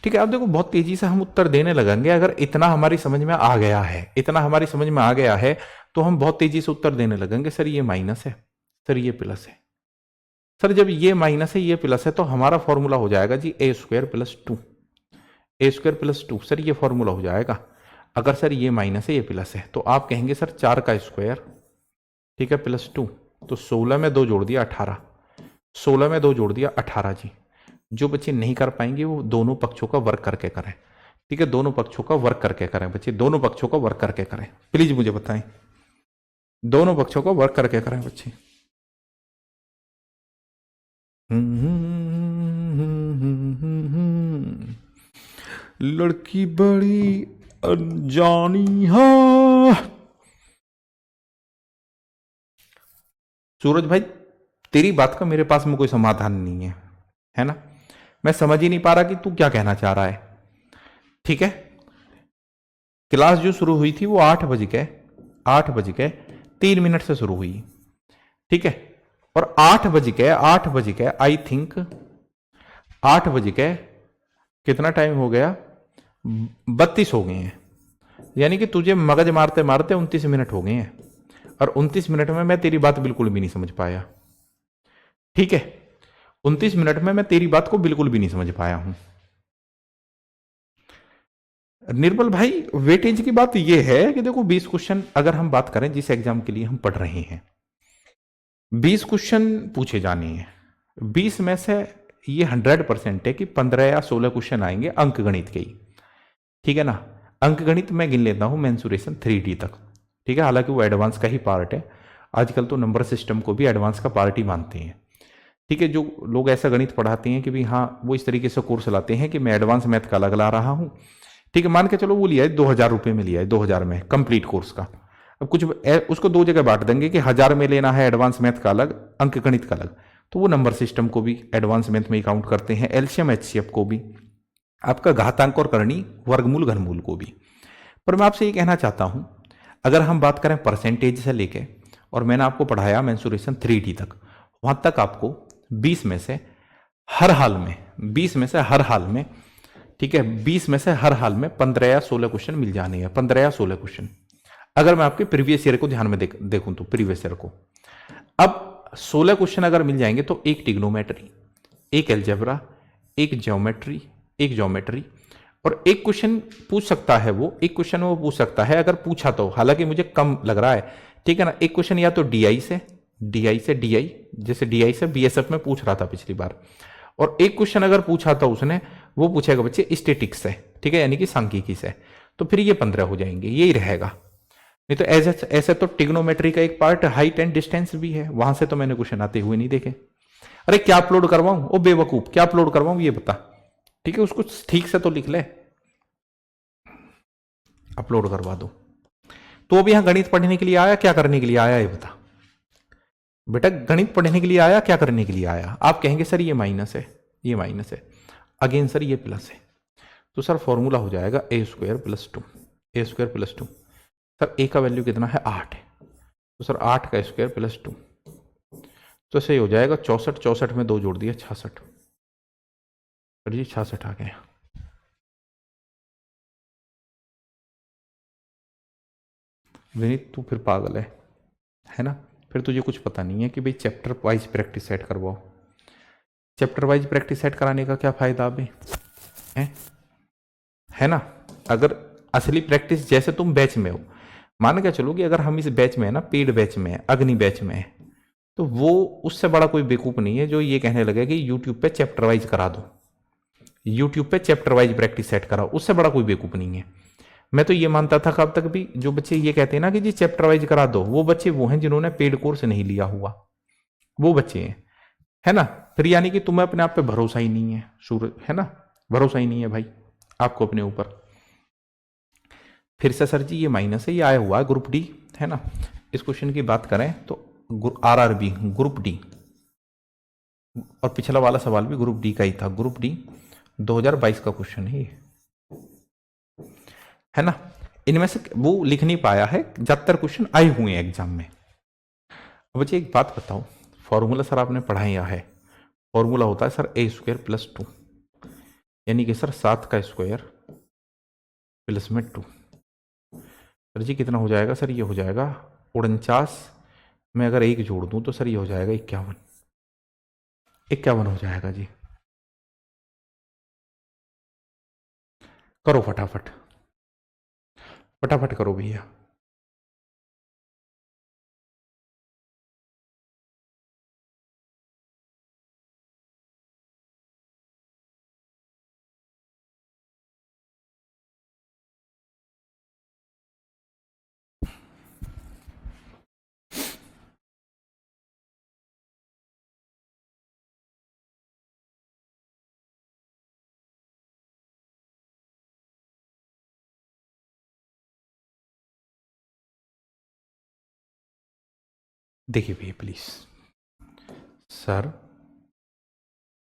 ठीक है, अब देखो बहुत तेजी से हम उत्तर देने लगेंगे, अगर इतना हमारी समझ में आ गया है, इतना हमारी समझ में आ गया है तो हम बहुत तेजी से उत्तर देने लगेंगे। सर ये माइनस है, सर ये प्लस है, सर जब ये माइनस है ये प्लस है तो हमारा फॉर्मूला हो जाएगा जी a² + 2, a² + 2 सर ये फॉर्मूला हो जाएगा। अगर सर ये माइनस है ये प्लस है तो आप कहेंगे सर 4 का स्क्वायर, ठीक है, प्लस 2, तो 16 में 2 जोड़ दिया 18, 16 में 2 जोड़ दिया 18 जी। जो बच्चे नहीं कर पाएंगे वो दोनों पक्षों का वर्क करके करें, ठीक है, दोनों पक्षों का वर्क करके करें बच्चे, दोनों पक्षों का वर्क करके करें, प्लीज मुझे बताएं, दोनों पक्षों का वर्क करके करें बच्चे। लड़की बड़ी अनजानी है। सूरज भाई तेरी बात का मेरे पास में कोई समाधान नहीं है ना, मैं समझ ही नहीं पा रहा कि तू क्या कहना चाह रहा है। ठीक है, क्लास जो शुरू हुई थी वो 8:03 से शुरू हुई, ठीक है, और 8 आई थिंक 8 कितना टाइम हो गया, 32 हो गए हैं, यानी कि तुझे मगज मारते मारते 29 मिनट हो गए हैं, और 29 मिनट में मैं तेरी बात बिल्कुल भी नहीं समझ पाया। ठीक है, 29 मिनट में मैं तेरी बात को बिल्कुल भी नहीं समझ पाया हूं। निर्मल भाई वेटेज की बात यह है कि देखो 20 क्वेश्चन अगर हम बात करें जिस एग्जाम के लिए हम पढ़ रहे हैं, 20 क्वेश्चन पूछे जाने हैं, 20 में से ये 100% है कि 15 या 16 क्वेश्चन आएंगे अंक गणित के ही, ठीक है ना। अंक गणित मैं गिन लेता हूं मेंसुरेशन 3D तक, ठीक है, हालांकि वो एडवांस का ही पार्ट है, आजकल तो नंबर सिस्टम को भी एडवांस का पार्ट ही मानते हैं। ठीक है, जो लोग ऐसा गणित पढ़ाते हैं कि भाई हाँ वो इस तरीके से कोर्स लाते हैं कि मैं एडवांस मैथ का अलग ला रहा हूं, ठीक है, मान के चलो वो लिया है 2000 रुपये में, लिया है 2000 में कंप्लीट कोर्स का। अब कुछ उसको 2 जगह बांट देंगे कि 1000 में लेना है एडवांस मैथ का अलग, अंक गणित का अलग, तो वो नंबर सिस्टम को भी एडवांस मैथ में काउंट करते हैं, एलसीएम एचसीएफ को भी, आपका घातांक और करणी वर्गमूल घनमूल को भी। पर मैं आपसे ये कहना चाहता हूं, अगर हम बात करें परसेंटेज से लेके, और मैंने आपको पढ़ाया मेंसुरेशन 3D तक, वहां तक आपको 20 में से हर हाल में, 20 में से हर हाल में, ठीक है, 20 में से हर हाल में 15 या 16 क्वेश्चन मिल जाने हैं, 15 या 16 क्वेश्चन, अगर मैं आपके प्रीवियस ईयर को ध्यान में देखूं तो प्रीवियस ईयर को। अब 16 क्वेश्चन अगर मिल जाएंगे तो एक टिग्नोमेट्री, एक एल्जेब्रा, एक ज्योमेट्री, और एक क्वेश्चन पूछ सकता है वो, एक क्वेश्चन वो पूछ सकता है अगर पूछा तो, हालांकि मुझे कम लग रहा है, ठीक है ना, एक क्वेश्चन या तो डीआई से डीआई, जैसे डीआई से बीएसएफ में पूछ रहा था पिछली बार, और एक क्वेश्चन अगर पूछा था उसने, वो पूछेगा बच्चे स्टेटिक्स से, ठीक है, यानी कि सांख्यिकी से, तो फिर ये 15 हो जाएंगे, यही रहेगा। नहीं तो ऐसे तो टिग्नोमेट्री का एक पार्ट हाइट एंड डिस्टेंस भी है, वहां से तो मैंने क्वेश्चन आते हुए नहीं देखे। अरे क्या अपलोड करवाऊं, ओ बेवकूफ, क्या अपलोड करवाऊं ये बता, ठीक है, उसको ठीक से तो लिख ले, अपलोड करवा दो। तो अब यहां गणित पढ़ने के लिए आया, क्या करने के लिए आया ये बता बेटा, गणित पढ़ने के लिए आया, क्या करने के लिए आया। आप कहेंगे सर ये माइनस है, ये माइनस है, अगेन सर ये प्लस है, तो सर फॉर्मूला हो जाएगा a² + 2, a² + 2, सर a का वैल्यू कितना है 8 है, तो सर 8 का स्क्वायर + 2, तो सही हो जाएगा 64, 64 में 2 जोड़ दिया 66, सर जी 66 आ गया। विनीत तू फिर पागल है ना? फिर तुझे कुछ पता नहीं है कि भाई चैप्टर वाइज प्रैक्टिस सेट करवाओ। चैप्टर वाइज प्रैक्टिस सेट कराने का क्या फायदा अभी है ना? अगर असली प्रैक्टिस, जैसे तुम बैच में हो, मान के चलो कि अगर हम इस बैच में है ना, पेड बैच में है, अग्नि बैच में है, तो वो उससे बड़ा कोई बेवकूफ नहीं है जो ये कहने लगे कि यूट्यूब पे चैप्टर वाइज करा दो, यूट्यूब पे चैप्टर वाइज प्रैक्टिस सेट कराओ। उससे बड़ा कोई बेवकूफ नहीं है। मैं तो ये मानता था कब तक भी, जो बच्चे ये कहते हैं ना कि जी चैप्टर वाइज करा दो, वो बच्चे वो हैं जिन्होंने पेड कोर्स नहीं लिया हुआ, वो बच्चे हैं, है ना? फिर यानी कि तुम्हें अपने आप पे भरोसा ही नहीं है, सूरज, है ना? भरोसा ही नहीं है भाई आपको अपने ऊपर। फिर से सर जी ये माइनस है, ये आया हुआ है ग्रुप डी, है ना? इस क्वेश्चन की बात करें तो आरआरबी ग्रुप डी, और पिछला वाला सवाल भी ग्रुप डी का ही था। ग्रुप डी 2022 का क्वेश्चन है ये, है ना? इनमें से वो लिख नहीं पाया है, ज्यादातर क्वेश्चन आए हुए हैं एग्जाम में। अब बच्चे एक बात बताओ, फॉर्मूला सर आपने पढ़ाया है, फॉर्मूला होता है सर a² + 2, यानी कि सर 7 का स्क्वायर प्लस में 2। सर जी कितना हो जाएगा? सर ये हो जाएगा 49 में अगर 1 जोड़ दूं तो सर ये हो जाएगा 51, 51 हो जाएगा जी। करो फटाफट, फटाफट करो भैया। देखिए भैया प्लीज, सर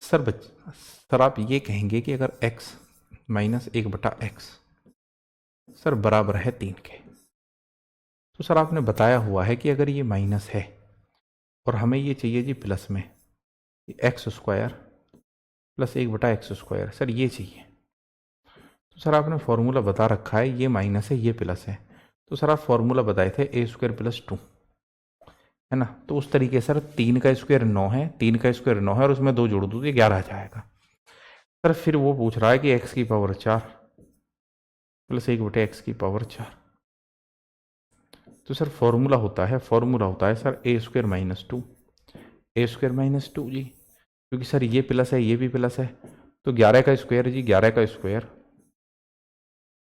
सर बच्चे, सर आप ये कहेंगे कि अगर x - 1/x सर बराबर है 3 के, तो सर आपने बताया हुआ है कि अगर ये माइनस है और हमें ये चाहिए जी प्लस में, x² + 1/x², सर ये चाहिए, तो सर आपने फॉर्मूला बता रखा है, ये माइनस है ये प्लस है, तो सर आप फॉर्मूला बताए थे a² + 2, है ना? तो उस तरीके सर 3 का स्क्वायर 9 है, 3 का स्क्वायर 9 है, और उसमें 2 जोड़ दूँ तो ये 11 आ जाएगा। सर फिर वो पूछ रहा है कि x⁴ + 1/x⁴, तो सर फॉर्मूला होता है सर a² - 2, a² - 2 जी, क्योंकि सर ये प्लस है ये भी प्लस है, तो 11 का स्क्वायर जी, 11 का स्क्वायर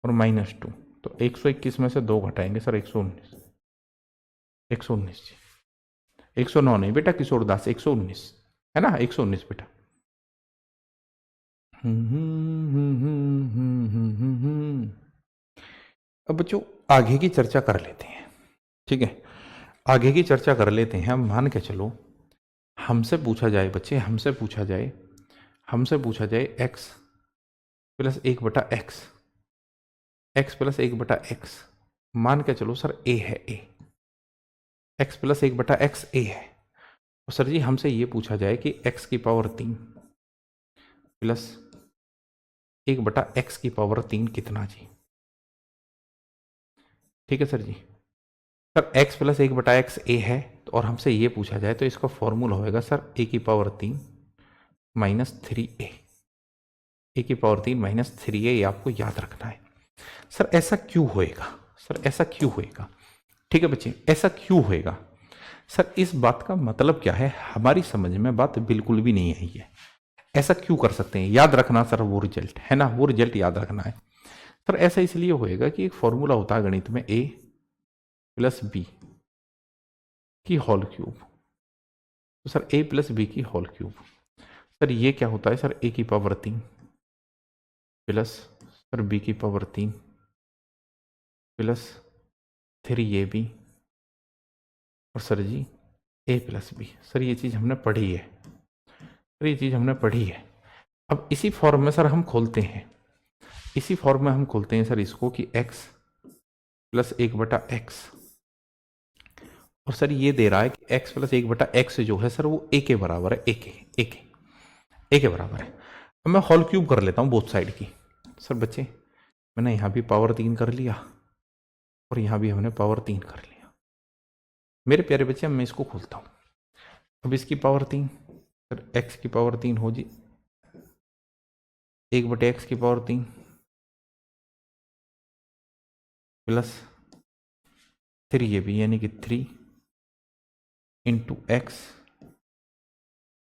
और -2, तो 121 में से 2 घटाएंगे सर 119, 119 जी, 109 नहीं बेटा किशोर दास, 119 है ना, 119 बेटा। अब बच्चों आगे की चर्चा कर लेते हैं, ठीक है? आगे की चर्चा कर लेते हैं। हम मान के चलो हमसे पूछा जाए बच्चे, हमसे पूछा जाए x + 1/x, x + 1/x, मान के चलो सर a है, a x + 1/x a है, और सर जी हमसे ये पूछा जाए कि x⁴ + 1/x⁴ कितना जी? ठीक है sir ji, sir x + 1/x a है, और हमसे ये पूछा जाए तो इसका फॉर्मूला होएगा sir a⁴ - 3a, a⁴ - 3a, ये आपको याद रखना है। सर ऐसा क्यों होएगा? सर ऐसा क्यों होएगा? ठीक है बच्चे, ऐसा क्यों होएगा? सर इस बात का मतलब क्या है, हमारी समझ में बात बिल्कुल भी नहीं आई है। ऐसा क्यों कर सकते हैं? याद रखना सर वो रिजल्ट, है ना, वो रिजल्ट याद रखना है। सर ऐसा इसलिए होएगा कि एक फॉर्मूला होता है गणित में a + b की होल क्यूब, तो सर a + b की होल क्यूब, सर ये क्या होता है sir a⁴ plus sir b⁴ plus 3ab, और sir ji a + b, sir ये चीज़ हमने पढ़ी है, सर ये चीज़ हमने पढ़ी है। अब इसी फॉर्म में सर हम खोलते हैं, इसी फॉर्म में हम खोलते हैं सर इसको कि x + 1/x, और सर ये दे रहा है कि x + 1/x जो है सर वो a के बराबर है, a के बराबर है। अब मैं होल क्यूब कर लेता हूँ बोथ साइड की। सर बच्चे मैंने यहाँ भी पावर 3 कर लिया और यहाँ भी हमने पावर 3 कर लिया। मेरे प्यारे बच्चे, मैं इसको खोलता हूँ। अब इसकी पावर 3, सर x की पावर 3 हो जी 1/x की पावर 3 प्लस 3ab यानी कि 3 इंटू एक्स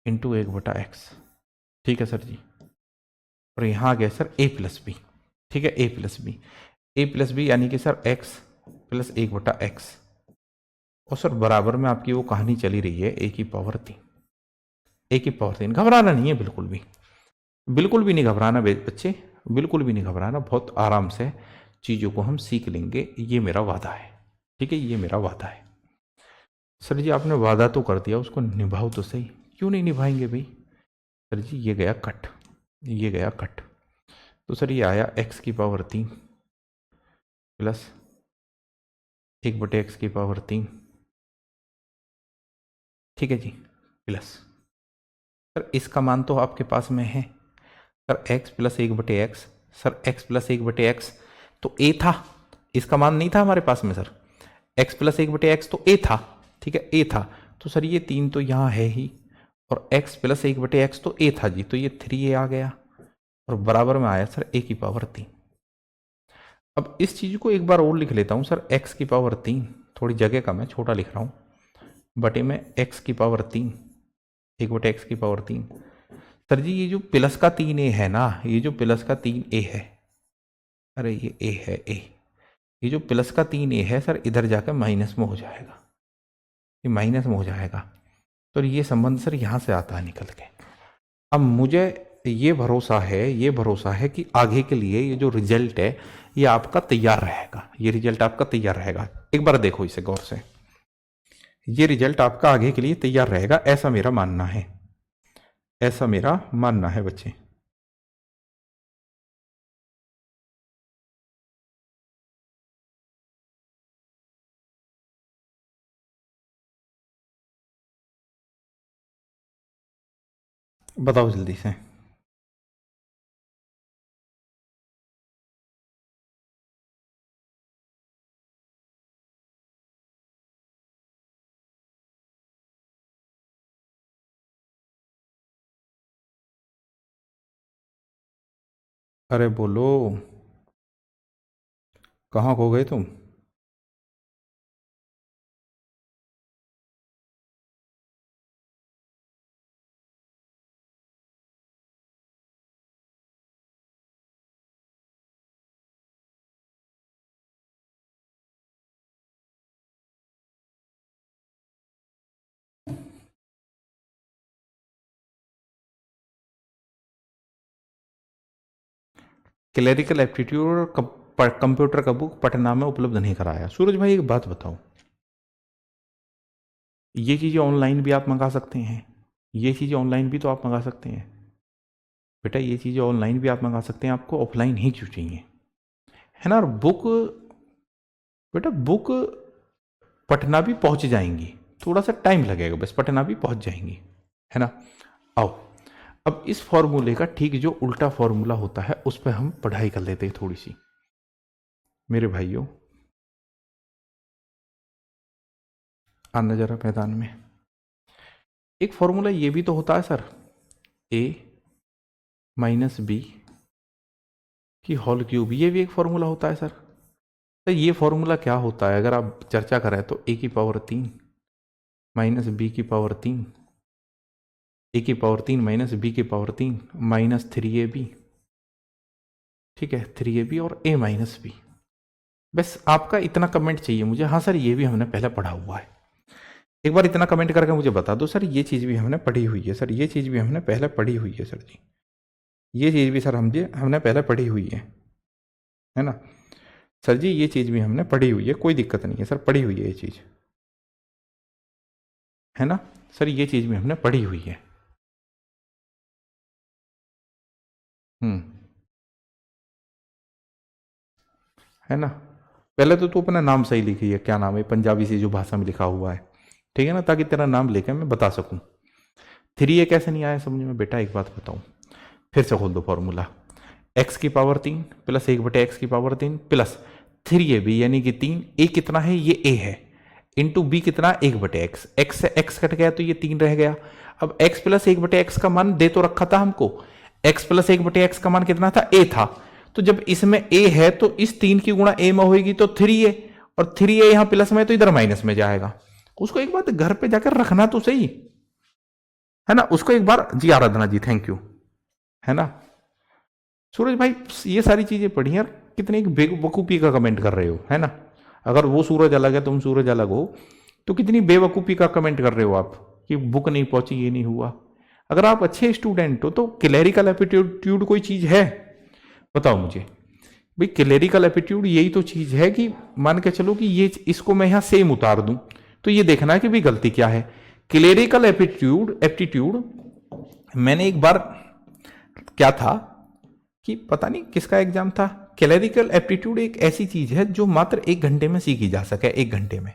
इंटू 1/x। ठीक है सर जी। और यहाँ आ गया सर a प्लस बी। ठीक है, a प्लस बी यानी कि सर x प्लस 1/x। और सर बराबर में आपकी वो कहानी चली रही है a की पावर 3, a की पावर 3। घबराना नहीं है, बिल्कुल भी नहीं घबराना बच्चे, बिल्कुल भी नहीं घबराना। बहुत आराम से चीज़ों को हम सीख लेंगे, ये मेरा वादा है। ठीक है, ये मेरा वादा है। सर जी आपने वादा तो कर दिया, उसको निभाओ तो सही। क्यों नहीं निभाएंगे भाई? सर जी ये गया कट, ये गया कट। तो सर ये आया x की पावर 3 प्लस 1/x की पावर 3। ठीक है जी, प्लस सर इसका मान तो आपके पास में है sir x plus 1/x। Sir x plus 1/x तो a था, इसका मान नहीं था हमारे पास में सर। x प्लस 1/x तो a था। ठीक है, a था। तो सर ये 3 तो यहाँ है ही, और x प्लस 1/x तो a था जी, तो ये 3a आ गया और बराबर में आया सर a की पावर 3। अब इस चीज को एक बार और लिख लेता हूं सर, x की पावर 3, थोड़ी जगह कम है, छोटा लिख रहा हूं, बटे में x की पावर 3, 1/x की पावर 3। सर जी ये जो प्लस का 3a है ना, ये जो प्लस का 3a है, अरे ये a है a, ये जो प्लस का 3a है सर इधर जाकर माइनस में हो जाएगा, ये माइनस में हो जाएगा। तो ये संबंध सर यहां से आता है निकल के। अब मुझे ये भरोसा है कि आगे के लिए ये जो रिजल्ट है ये आपका तैयार रहेगा, ये रिजल्ट आपका तैयार रहेगा। एक बार देखो इसे गौर से, ये रिजल्ट आपका आगे के लिए तैयार रहेगा, ऐसा मेरा मानना है, ऐसा मेरा मानना है बच्चे। बताओ जल्दी से। अरे बोलो, कहाँ खो गए तुम? क्लरिकल एप्टीट्यूड और कंप्यूटर का बुक पटना में उपलब्ध नहीं कराया। सूरज भाई एक बात बताओ, ये चीज़ें ऑनलाइन भी आप मंगा सकते हैं, ये चीज़ें ऑनलाइन भी तो आप मंगा सकते हैं बेटा, ये चीज़ें ऑनलाइन भी आप मंगा सकते हैं, आपको ऑफलाइन ही क्यों चाहिए, है ना? और बुक बेटा, बुक पटना भी पहुंच जाएंगी, थोड़ा सा टाइम लगेगा बस, पटना भी पहुंच जाएंगी, है ना? आओ अब इस फॉर्मूले का ठीक जो उल्टा फॉर्मूला होता है उस पर हम पढ़ाई कर लेते हैं थोड़ी सी मेरे भाइयों। आना जरा मैदान में। एक फॉर्मूला ये भी तो होता है सर, a माइनस बी की होल क्यूब, ये भी एक फॉर्मूला होता है सर। तो ये फॉर्मूला क्या होता है अगर आप चर्चा करें तो a की पावर 3 माइनस बी की पावर 3, a की पावर 3 माइनस बी की पावर 3 माइनस 3ab। ठीक है, 3ab और a माइनस बी। बस आपका इतना कमेंट चाहिए मुझे, हाँ सर ये भी हमने पहले पढ़ा हुआ है। एक बार इतना कमेंट करके मुझे बता दो सर ये चीज़ भी हमने पढ़ी हुई है, सर ये चीज़ भी हमने पहले पढ़ी हुई है सर जी, ये चीज़ भी सर हमने पहले पढ़ी हुई है ना सर जी, ये चीज़ भी हमने पढ़ी हुई है, कोई दिक्कत नहीं है सर, पढ़ी हुई है ये चीज़, है ना सर, ये चीज़ भी हमने पढ़ी हुई है। है ना? पहले तो तू अपना नाम सही लिखी है, क्या नाम है पंजाबी से जो भाषा में लिखा हुआ है, ठीक है ना, ताकि तेरा नाम लेकर मैं बता सकूं। 3a कैसे नहीं आया समझ में बेटा? एक बात बताऊं, फिर से खोल दो फॉर्मूला, x की पावर 3 प्लस 1/x की पावर 3 प्लस 3ab यानी कि 3, a कितना है, ये a है, इंटू b कितना, 1/x, x से x कट गया तो ये 3 रह गया। अब x प्लस 1/x का मान दे तो रखा था हमको, x प्लस 1/x का मान कितना था, a था। तो जब इसमें a है तो इस 3 की गुणा a में होगी तो 3a, और 3a यहां प्लस में तो इधर माइनस में जाएगा। उसको एक बात घर पे जाकर रखना तो सही है ना, उसको एक बार, जी आराधना जी थैंक यू, है ना। सूरज भाई ये सारी चीजें पढ़ी यार, कितने एक बेवकूफी का कमेंट कर रहे हो, है ना। अगर वो सूरज अलग है तुम सूरज अलग हो, तो कितनी बेवकूफी का कमेंट कर रहे हो आप कि बुक नहीं पहुंची, ये नहीं हुआ। अगर आप अच्छे स्टूडेंट हो तो क्लेरिकल एप्टीट्यूड कोई चीज है, बताओ मुझे भाई। क्लेरिकल एप्टीट्यूड यही तो चीज है कि मान के चलो कि ये इसको मैं यहां सेम उतार दूं तो ये देखना है कि भाई गलती क्या है। क्लेरिकल एप्टीट्यूड मैंने एक बार क्या था कि पता नहीं किसका एग्जाम था, क्लेरिकल एप्टीट्यूड एक ऐसी चीज है जो मात्र 1 घंटे में सीखी जा सके, 1 घंटे में,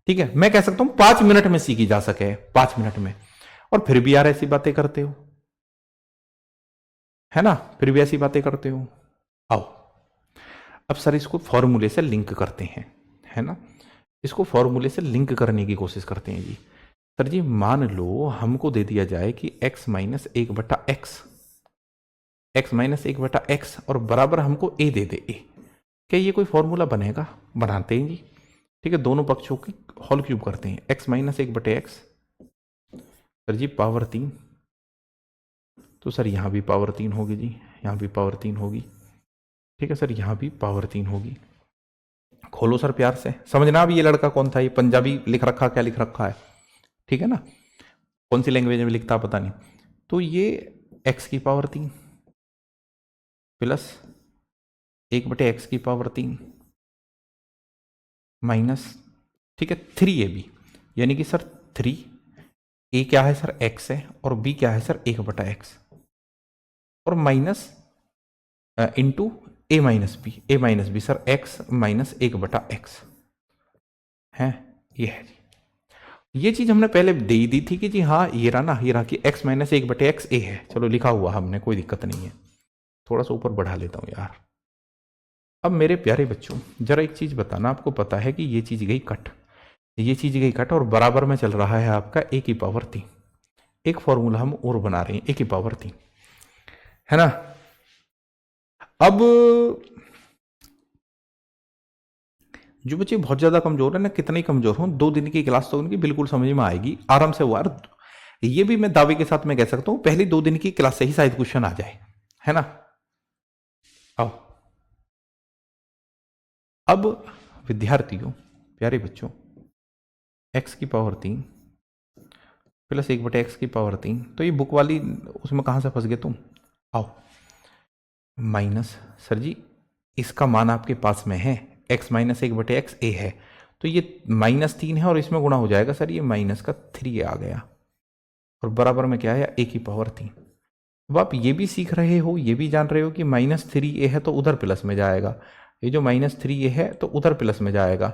ठीक है। मैं कह सकता हूं 5 मिनट में सीखी जा सके, 5 मिनट में, और फिर भी यार ऐसी बातें करते हो, है ना, फिर भी ऐसी बातें करते हो। आओ अब सर इसको फॉर्मूले से लिंक करते हैं, है ना, इसको फॉर्मूले से लिंक करने की कोशिश करते हैं जी। सर जी मान लो हमको दे दिया जाए कि x minus 1/x, x minus 1/x और बराबर हमको a दे दे, a, क्या ये कोई फॉर्मूला बनेगा, बनाते हैं जी, ठीक है। दोनों पक्षों की होल क्यूब करते हैं, x माइनस 1/x, सर जी पावर 3, तो सर यहां भी पावर 3 होगी जी, यहां भी पावर 3 होगी, ठीक है सर, यहां भी पावर 3 होगी। खोलो सर प्यार से, समझना अब ये लड़का कौन था, ये पंजाबी लिख रखा, क्या लिख रखा है, ठीक है ना, कौन सी लैंग्वेज में लिखता पता नहीं। तो ये x की पावर 3 प्लस 1/x की पावर 3 माइनस, ठीक है, 3ab, यानी कि सर 3, a क्या है सर x है, और b क्या है सर 1/x, और minus into a minus B sir x minus 1/x है, ये है जी। ये चीज हमने पहले दे ही दी थी कि जी हाँ ये रहा ना, ये रहा कि x माइनस 1/x a है, चलो लिखा हुआ हमने, कोई दिक्कत नहीं है। थोड़ा सा ऊपर बढ़ा लेता हूं यार। अब मेरे प्यारे बच्चों जरा एक चीज बताना, आपको पता है कि ये चीज गई कट, ये चीज गई कट, और बराबर में चल रहा है आपका a की पावर 3। एक फॉर्मूला हम और बना रहे हैं, a की पावर 3, है ना। अब जो बच्चे बहुत ज्यादा कमजोर है ना, कितने ही कमजोर हो, 2 दिन की क्लास तो उनकी बिल्कुल समझ में आएगी आराम से। हुआ ये भी मैं दावे के साथ मैं कह सकता हूं पहली 2 दिन की क्लास से ही शायद क्वेश्चन आ जाए, है ना। आओ अब विद्यार्थियों, प्यारे बच्चों, x की पावर 3 प्लस 1/x की पावर 3, तो ये बुक वाली उसमें कहां से फंस गए तुम। आओ माइनस, सर जी इसका मान आपके पास में है, x माइनस 1/x a है, तो ये -3 है और इसमें गुणा हो जाएगा सर, ये माइनस का 3 आ गया, और बराबर में क्या है, a की पावर 3। अब आप ये भी सीख रहे हो, ये भी जान रहे हो कि -3a है तो उधर प्लस में जाएगा, ये जो -3a है तो उधर प्लस में जाएगा।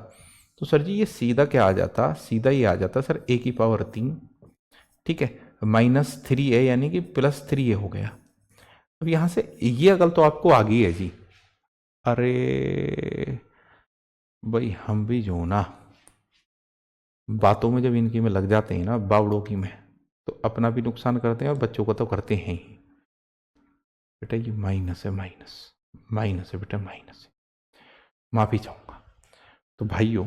तो सर जी ये सीधा क्या आ जाता, सीधा ये आ जाता सर a की पावर 3, ठीक है, -3a यानी कि +3a हो गया। अब यहां से ये अकल तो आपको आ गई है जी। अरे भाई हम भी जो ना बातों में जब इनकी में लग जाते हैं ना, बावड़ों की में, तो अपना भी नुकसान करते हैं और बच्चों को तो करते हैं ही। बेटा ये माइनस है, माइनस है बेटा, माइनस है, माफी चाहूंगा। तो भाइयों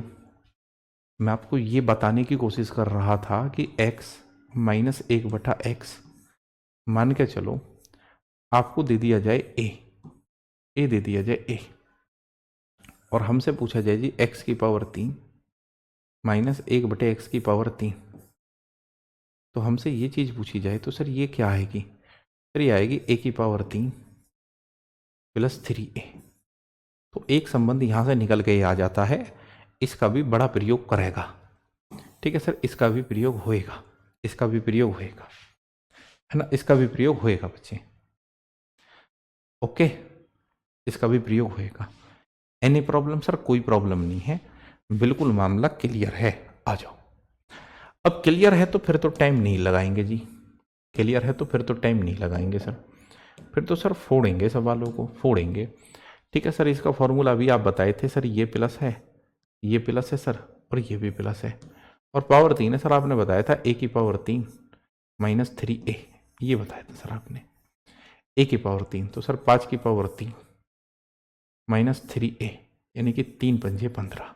मैं आपको ये बताने की कोशिश कर रहा था कि x माइनस 1/x मान के चलो आपको दे दिया जाए a दे दिया जाए a, और हमसे पूछा जाए जी x की पावर 3 माइनस 1/x की पावर 3, तो हमसे ये चीज पूछी जाए तो सर ये क्या आएगी, सर ये आएगी a की पावर 3 प्लस 3a। तो एक संबंध यहां से निकल के आ जाता है, इसका भी बड़ा प्रयोग करेगा, ठीक है सर, इसका भी प्रयोग होएगा, इसका भी प्रयोग होएगा, है ना, इसका भी प्रयोग होएगा बच्चे, ओके, इसका भी प्रयोग होएगा। एनी प्रॉब्लम सर, कोई प्रॉब्लम नहीं है, बिल्कुल मामला क्लियर है, आ जाओ। अब क्लियर है तो फिर तो टाइम नहीं लगाएंगे जी, क्लियर है तो फिर तो टाइम नहीं लगाएंगे सर, फिर तो सर फोड़ेंगे सवालों को, फोड़ेंगे। ठीक है सर, इसका फॉर्मूला अभी आप बताए थे सर, ये प्लस है, ये प्लस है सर, और ये भी प्लस है, और पावर 3 है सर, आपने बताया था a की पावर 3 माइनस 3a, ये बताया था सर आपने, a की पावर 3, तो सर 5 की पावर 3 माइनस 3a, यानी कि 3 पंजे 15।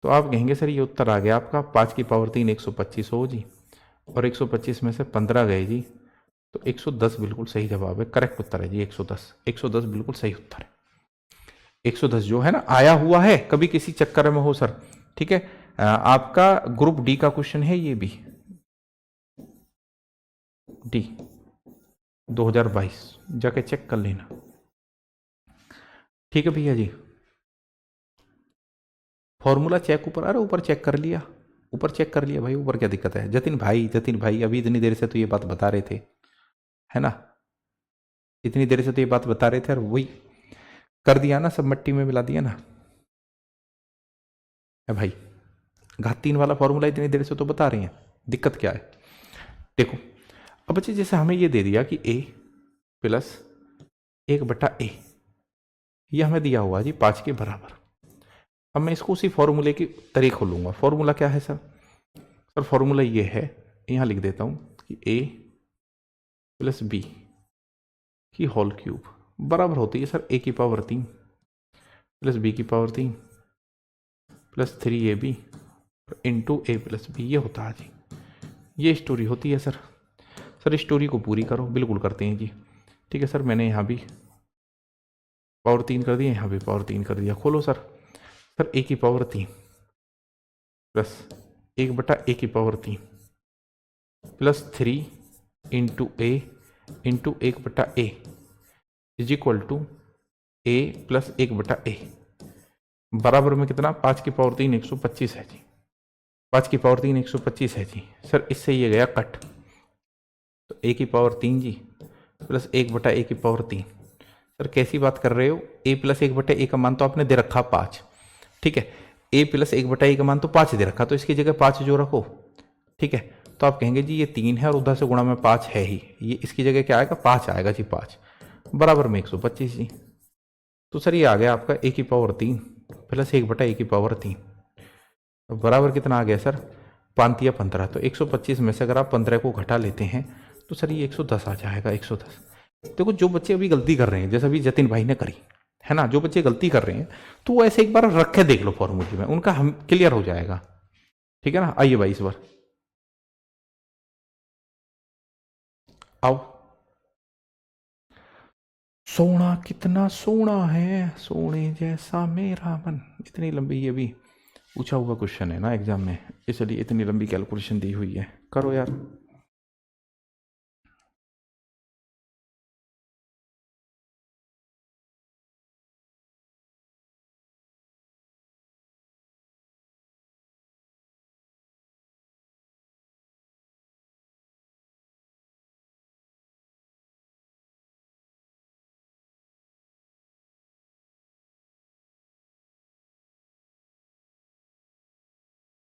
तो आप कहेंगे सर ये उत्तर आ गया आपका 5 की पावर 3 125 हो जी, और 125 में से 15 गए जी, तो 110 बिल्कुल सही जवाब है, करेक्ट उत्तर है जी 110, 110 बिल्कुल सही उत्तर है। 110 जो है ना आया हुआ है, कभी किसी चक्कर में हो सर, ठीक है। आपका ग्रुप डी का क्वेश्चन है ये भी, डी 2022, जाके चेक कर लेना, ठीक है भैया जी। फॉर्मूला चेक ऊपर, अरे ऊपर चेक कर लिया, ऊपर चेक कर लिया भाई, ऊपर क्या दिक्कत है। जतिन भाई, जतिन भाई अभी इतनी देर से तो ये बात बता रहे थे, है ना, इतनी देर से तो ये बात बता रहे थे, और वही कर दिया ना, सब मट्टी में मिला दिया ना है भाई। घात 3 वाला फॉर्मूला इतनी देर से तो बता रही हैं, दिक्कत क्या है। देखो अब बच्चे, जैसे हमें ये दे दिया कि a प्लस 1/a, ये हमें दिया हुआ जी 5 के बराबर। अब मैं इसको उसी फॉर्मूले की तरह खोलूंगा। फॉर्मूला क्या है सर? सर फॉर्मूला ये है, यहाँ लिख देता हूँ कि a प्लस बी की होल क्यूब बराबर होती है सर a की पावर 3 प्लस b की power 3 plus 3ab into a plus B, ये होता है जी, ये स्टोरी होती है सर। सर स्टोरी को पूरी करो, बिल्कुल करते हैं जी, ठीक है सर। मैंने यहाँ भी पावर 3 कर दिया, यहाँ भी पावर 3 कर दिया, खोलो सर। सर a की पावर 3 प्लस 1/a की power 3 plus 3 into a into 1/a is equal to a plus 1/a बराबर में कितना, 5 की पावर 3 125 है जी, 5 की पावर 3 125 है जी। सर इससे ये गया कट, तो a की पावर 3 जी प्लस 1/a की पावर 3। सर कैसी बात कर रहे हो, a प्लस 1/a का मान तो आपने दे रखा 5, ठीक है, a प्लस 1/a का मान तो 5 दे रखा, तो इसकी जगह 5 जो रखो, ठीक है। तो आप कहेंगे जी ये 3 है और उधर से गुणा में 5 है ही, ये इसकी जगह क्या आएगा, 5 आएगा जी, 5 बराबर में 125 जी। तो सर ये आ गया आपका a की पावर 3 प्लस 1/a की पावर 3 बराबर कितना आ गया सर, 5 या 15, तो 125 में से अगर आप 15 को घटा लेते हैं तो सर ये 110 आ जाएगा, 110। देखो जो बच्चे अभी गलती कर रहे हैं, जैसे अभी जतिन भाई ने करी है ना, जो बच्चे गलती कर रहे हैं तो वो ऐसे एक बार रखे देख लो फॉर्मूले में, उनका हम क्लियर हो जाएगा, ठीक है ना। आइए भाई इस बार आओ। सोना कितना सोना है, सोने जैसा मेरा मन, इतनी लंबी, ये भी पूछा हुआ क्वेश्चन है ना एग्जाम में, इसलिए इतनी लंबी कैलकुलेशन दी हुई है, करो यार।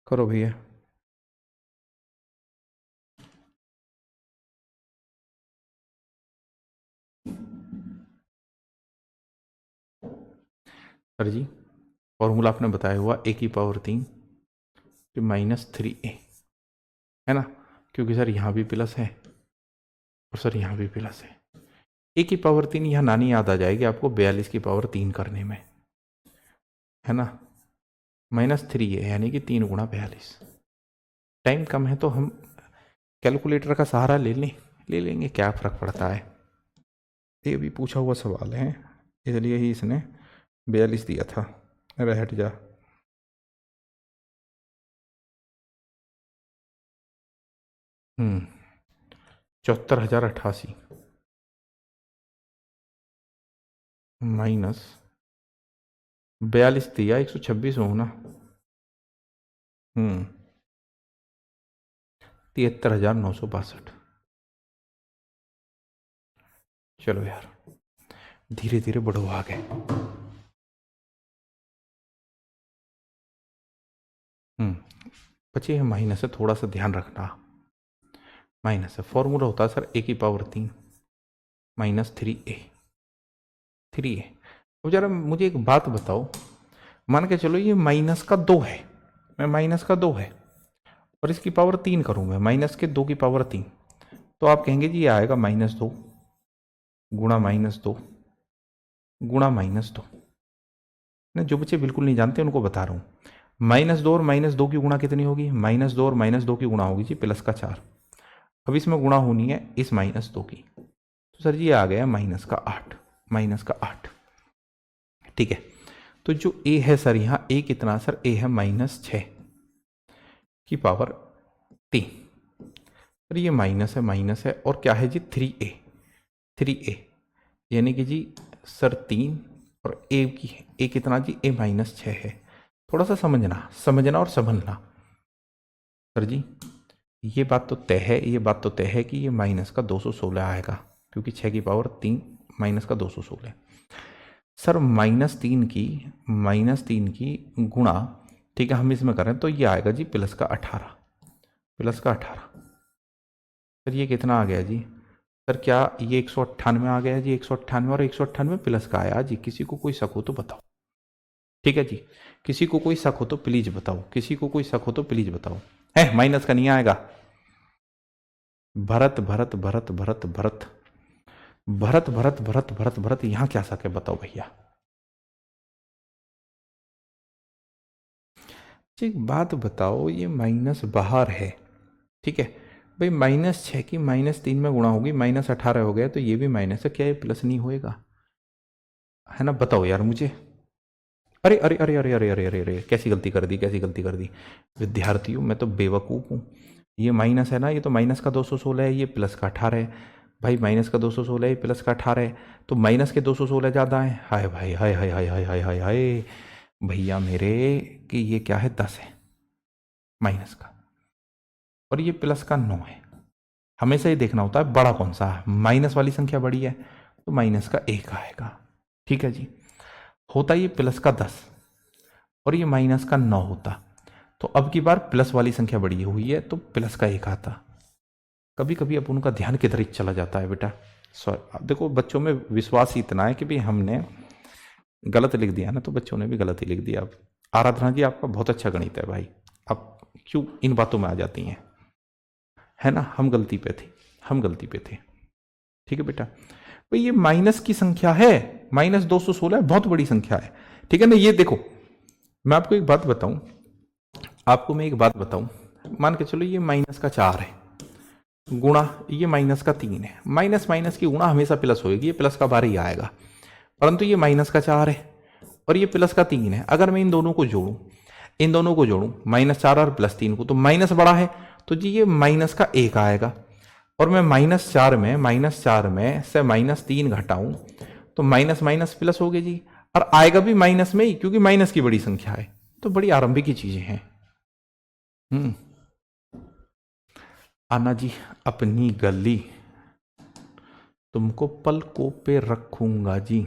करो भैया। सर जी फॉर्मूला आपने बताया हुआ a की पावर 3 माइनस 3a, है ना, क्योंकि सर यहाँ भी प्लस है और सर यहाँ भी प्लस है। a की पावर 3 यहाँ नानी याद आ जाएगी आपको 42 की पावर 3 करने में, है ना, माइनस 3 है यानी कि 3 गुणा 42। टाइम कम है तो हम कैलकुलेटर का सहारा ले लेंगे, क्या फर्क पड़ता है। ये भी पूछा हुआ सवाल है, इसलिए ही इसने 42 दिया था। अरे हट जा। हम्म 74,088 माइनस 42 दिया, 126 हो ना, 73,962। चलो यार धीरे धीरे बढ़ो आगे। बच्चे माइनस है, थोड़ा सा ध्यान रखना, माइनस है, फॉर्मूला होता है सर a की पावर 3 माइनस 3a, 3a अब जरा मुझे एक बात बताओ, मान के चलो ये माइनस का 2 है, मैं माइनस का 2 है और इसकी पावर 3 करूँ मैं, माइनस के 2 की पावर 3, तो आप कहेंगे जी ये आएगा -2 गुणा -2 गुणा -2। ना जो बच्चे बिल्कुल नहीं जानते उनको बता रहा हूँ, -2 और -2 की गुणा कितनी होगी, -2 और -2 की गुणा होगी जी +4। अब इसमें गुणा होनी है इस -2 की, तो सर जी ये आ गया -8, -8। ठीक है, तो जो a है सर यहाँ a कितना, सर a है -6 की पावर 3। सर ये माइनस है और क्या है जी 3a यानी कि जी सर 3 और a कितना जी a -6 है। थोड़ा सा समझना और समझना सर जी, ये बात तो तय है कि ये माइनस का 216 आएगा, क्योंकि 6 की पावर 3 माइनस का 216। सर -3 की गुणा, ठीक है हम इसमें करें तो ये आएगा जी +18। सर ये कितना आ गया जी, सर क्या ये 198 आ गया जी, 198 और 198 प्लस का आया जी। किसी को कोई शक हो तो बताओ, ठीक है जी, किसी को कोई शक हो तो प्लीज बताओ, किसी को कोई शक हो तो प्लीज बताओ। है माइनस का नहीं आएगा। भरत भरत भरत भरत भरत भरत भरत भरत भरत भरत यहां क्या शक है बताओ भैया। एक बात बताओ, ये माइनस बाहर है, ठीक है भाई, -6 की -3 में गुणा होगी, -18 हो गया, तो ये भी माइनस है, क्या ये प्लस नहीं होएगा, है ना, बताओ यार मुझे। अरे अरे अरे अरे अरे अरे अरे अरे कैसी गलती कर दी, कैसी गलती कर दी विद्यार्थियों, मैं तो बेवकूफ़ हूँ। ये माइनस है ना, ये तो माइनस का 216 है, ये प्लस का 18 है भाई, माइनस का 216 है, प्लस का 18 है, तो माइनस के 216 ज़्यादा है। हाय भाई, हाय हाय हाय हाय हाय हाय हाय भैया मेरे, कि ये क्या है 10 है माइनस का, और ये प्लस का 9 है। हमेशा ये देखना होता है बड़ा कौन सा है, माइनस वाली संख्या बड़ी है तो माइनस का 1 आएगा, ठीक है जी। होता ये प्लस का 10 और ये माइनस का 9 होता, तो अब की बार प्लस वाली संख्या बड़ी हुई है तो प्लस का 1 आता। कभी कभी अब उनका ध्यान किधर चला जाता है बेटा। अब देखो बच्चों में विश्वास ही इतना है कि भाई हमने गलत लिख दिया ना, तो बच्चों ने भी गलत ही लिख दिया। अब आराधना जी आपका बहुत अच्छा गणित है भाई, अब क्यों इन बातों में आ जाती हैं, है ना, हम गलती पे थे, ठीक है बेटा। भाई ये माइनस की संख्या है, -216 बहुत बड़ी संख्या है, ठीक है ना। ये देखो मैं आपको एक बात बताऊं, मान के चलो ये -4 है गुणा ये -3 है, माइनस माइनस की गुणा हमेशा प्लस होगी, ये प्लस का बार ही आएगा, परंतु ये -4 है और ये प्लस का 3 है। अगर मैं इन दोनों को जोड़ूं -4 और +3 को, तो माइनस बड़ा है, तो जी ये माइनस का 1 आएगा, और मैं -4 में से -3 घटाऊं तो माइनस माइनस प्लस हो गया जी, और आएगा भी माइनस में ही, क्योंकि माइनस की बड़ी संख्या है। तो बड़ी आरंभिक की चीजें हैं। आना जी अपनी गली, तुमको पलकों पे रखूंगा जी।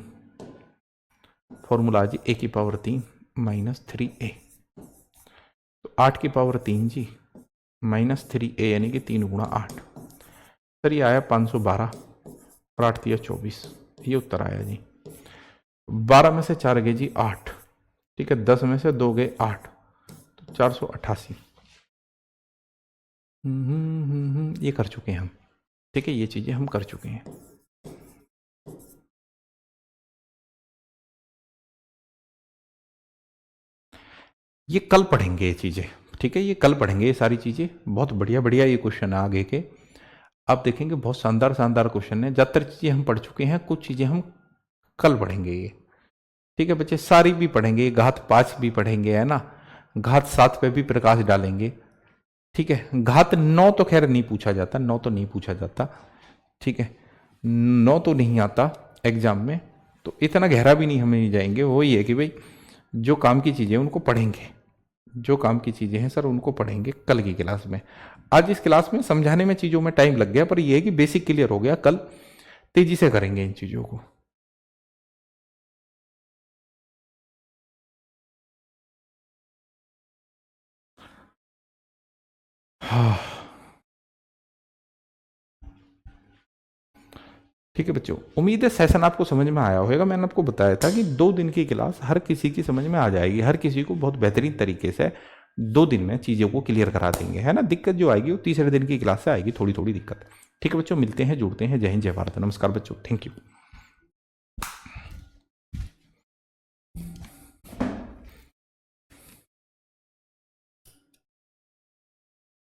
फॉर्मूला जी a⁻3 -3a, तो 8⁻3 जी -3a यानी कि 3 गुणा 8। सर ये आया 512 और 8 × 24, ये उत्तर आया जी। 12 में से 4 गए जी 8, ठीक है, 10 में से 2 गए 8, तो 488। ये कर चुके हैं हम, ठीक है, ये चीजें हम कर चुके हैं। ये कल पढ़ेंगे ये चीजें, ठीक है, ये कल पढ़ेंगे ये सारी चीजें। बहुत बढ़िया बढ़िया ये क्वेश्चन है आगे के, आप देखेंगे बहुत शानदार शानदार क्वेश्चन है। ज्यादातर चीजें हम पढ़ चुके हैं, कुछ चीजें हम कल पढ़ेंगे ये, ठीक है बच्चे, सारी भी पढ़ेंगे, घात 5 भी पढ़ेंगे, है ना, घात 7 पे भी प्रकाश डालेंगे, ठीक है। घात 9 तो खैर नहीं पूछा जाता, 9 तो नहीं पूछा जाता, ठीक है, 9 तो नहीं आता एग्जाम में, तो इतना गहरा भी नहीं हमें जाएंगे। वही है कि भाई जो काम की चीजें उनको पढ़ेंगे, जो काम की चीजें हैं सर उनको पढ़ेंगे कल की क्लास में। आज इस क्लास में समझाने में चीजों में टाइम लग गया, पर यह है कि बेसिक क्लियर हो गया, कल तेजी से करेंगे इन चीजों को। हाँ ठीक है बच्चों, उम्मीद है सेशन आपको समझ में आया होगा। मैंने आपको बताया था कि 2 दिन की क्लास हर किसी की समझ में आ जाएगी, हर किसी को बहुत बेहतरीन तरीके से 2 दिन में चीज़ों को क्लियर करा देंगे, है ना। दिक्कत जो आएगी वो तीसरे दिन की क्लास से आएगी, थोड़ी थोड़ी दिक्कत। ठीक है बच्चों, मिलते हैं, जुड़ते हैं। जय हिंद, जय भारत, नमस्कार बच्चों, थैंक यू।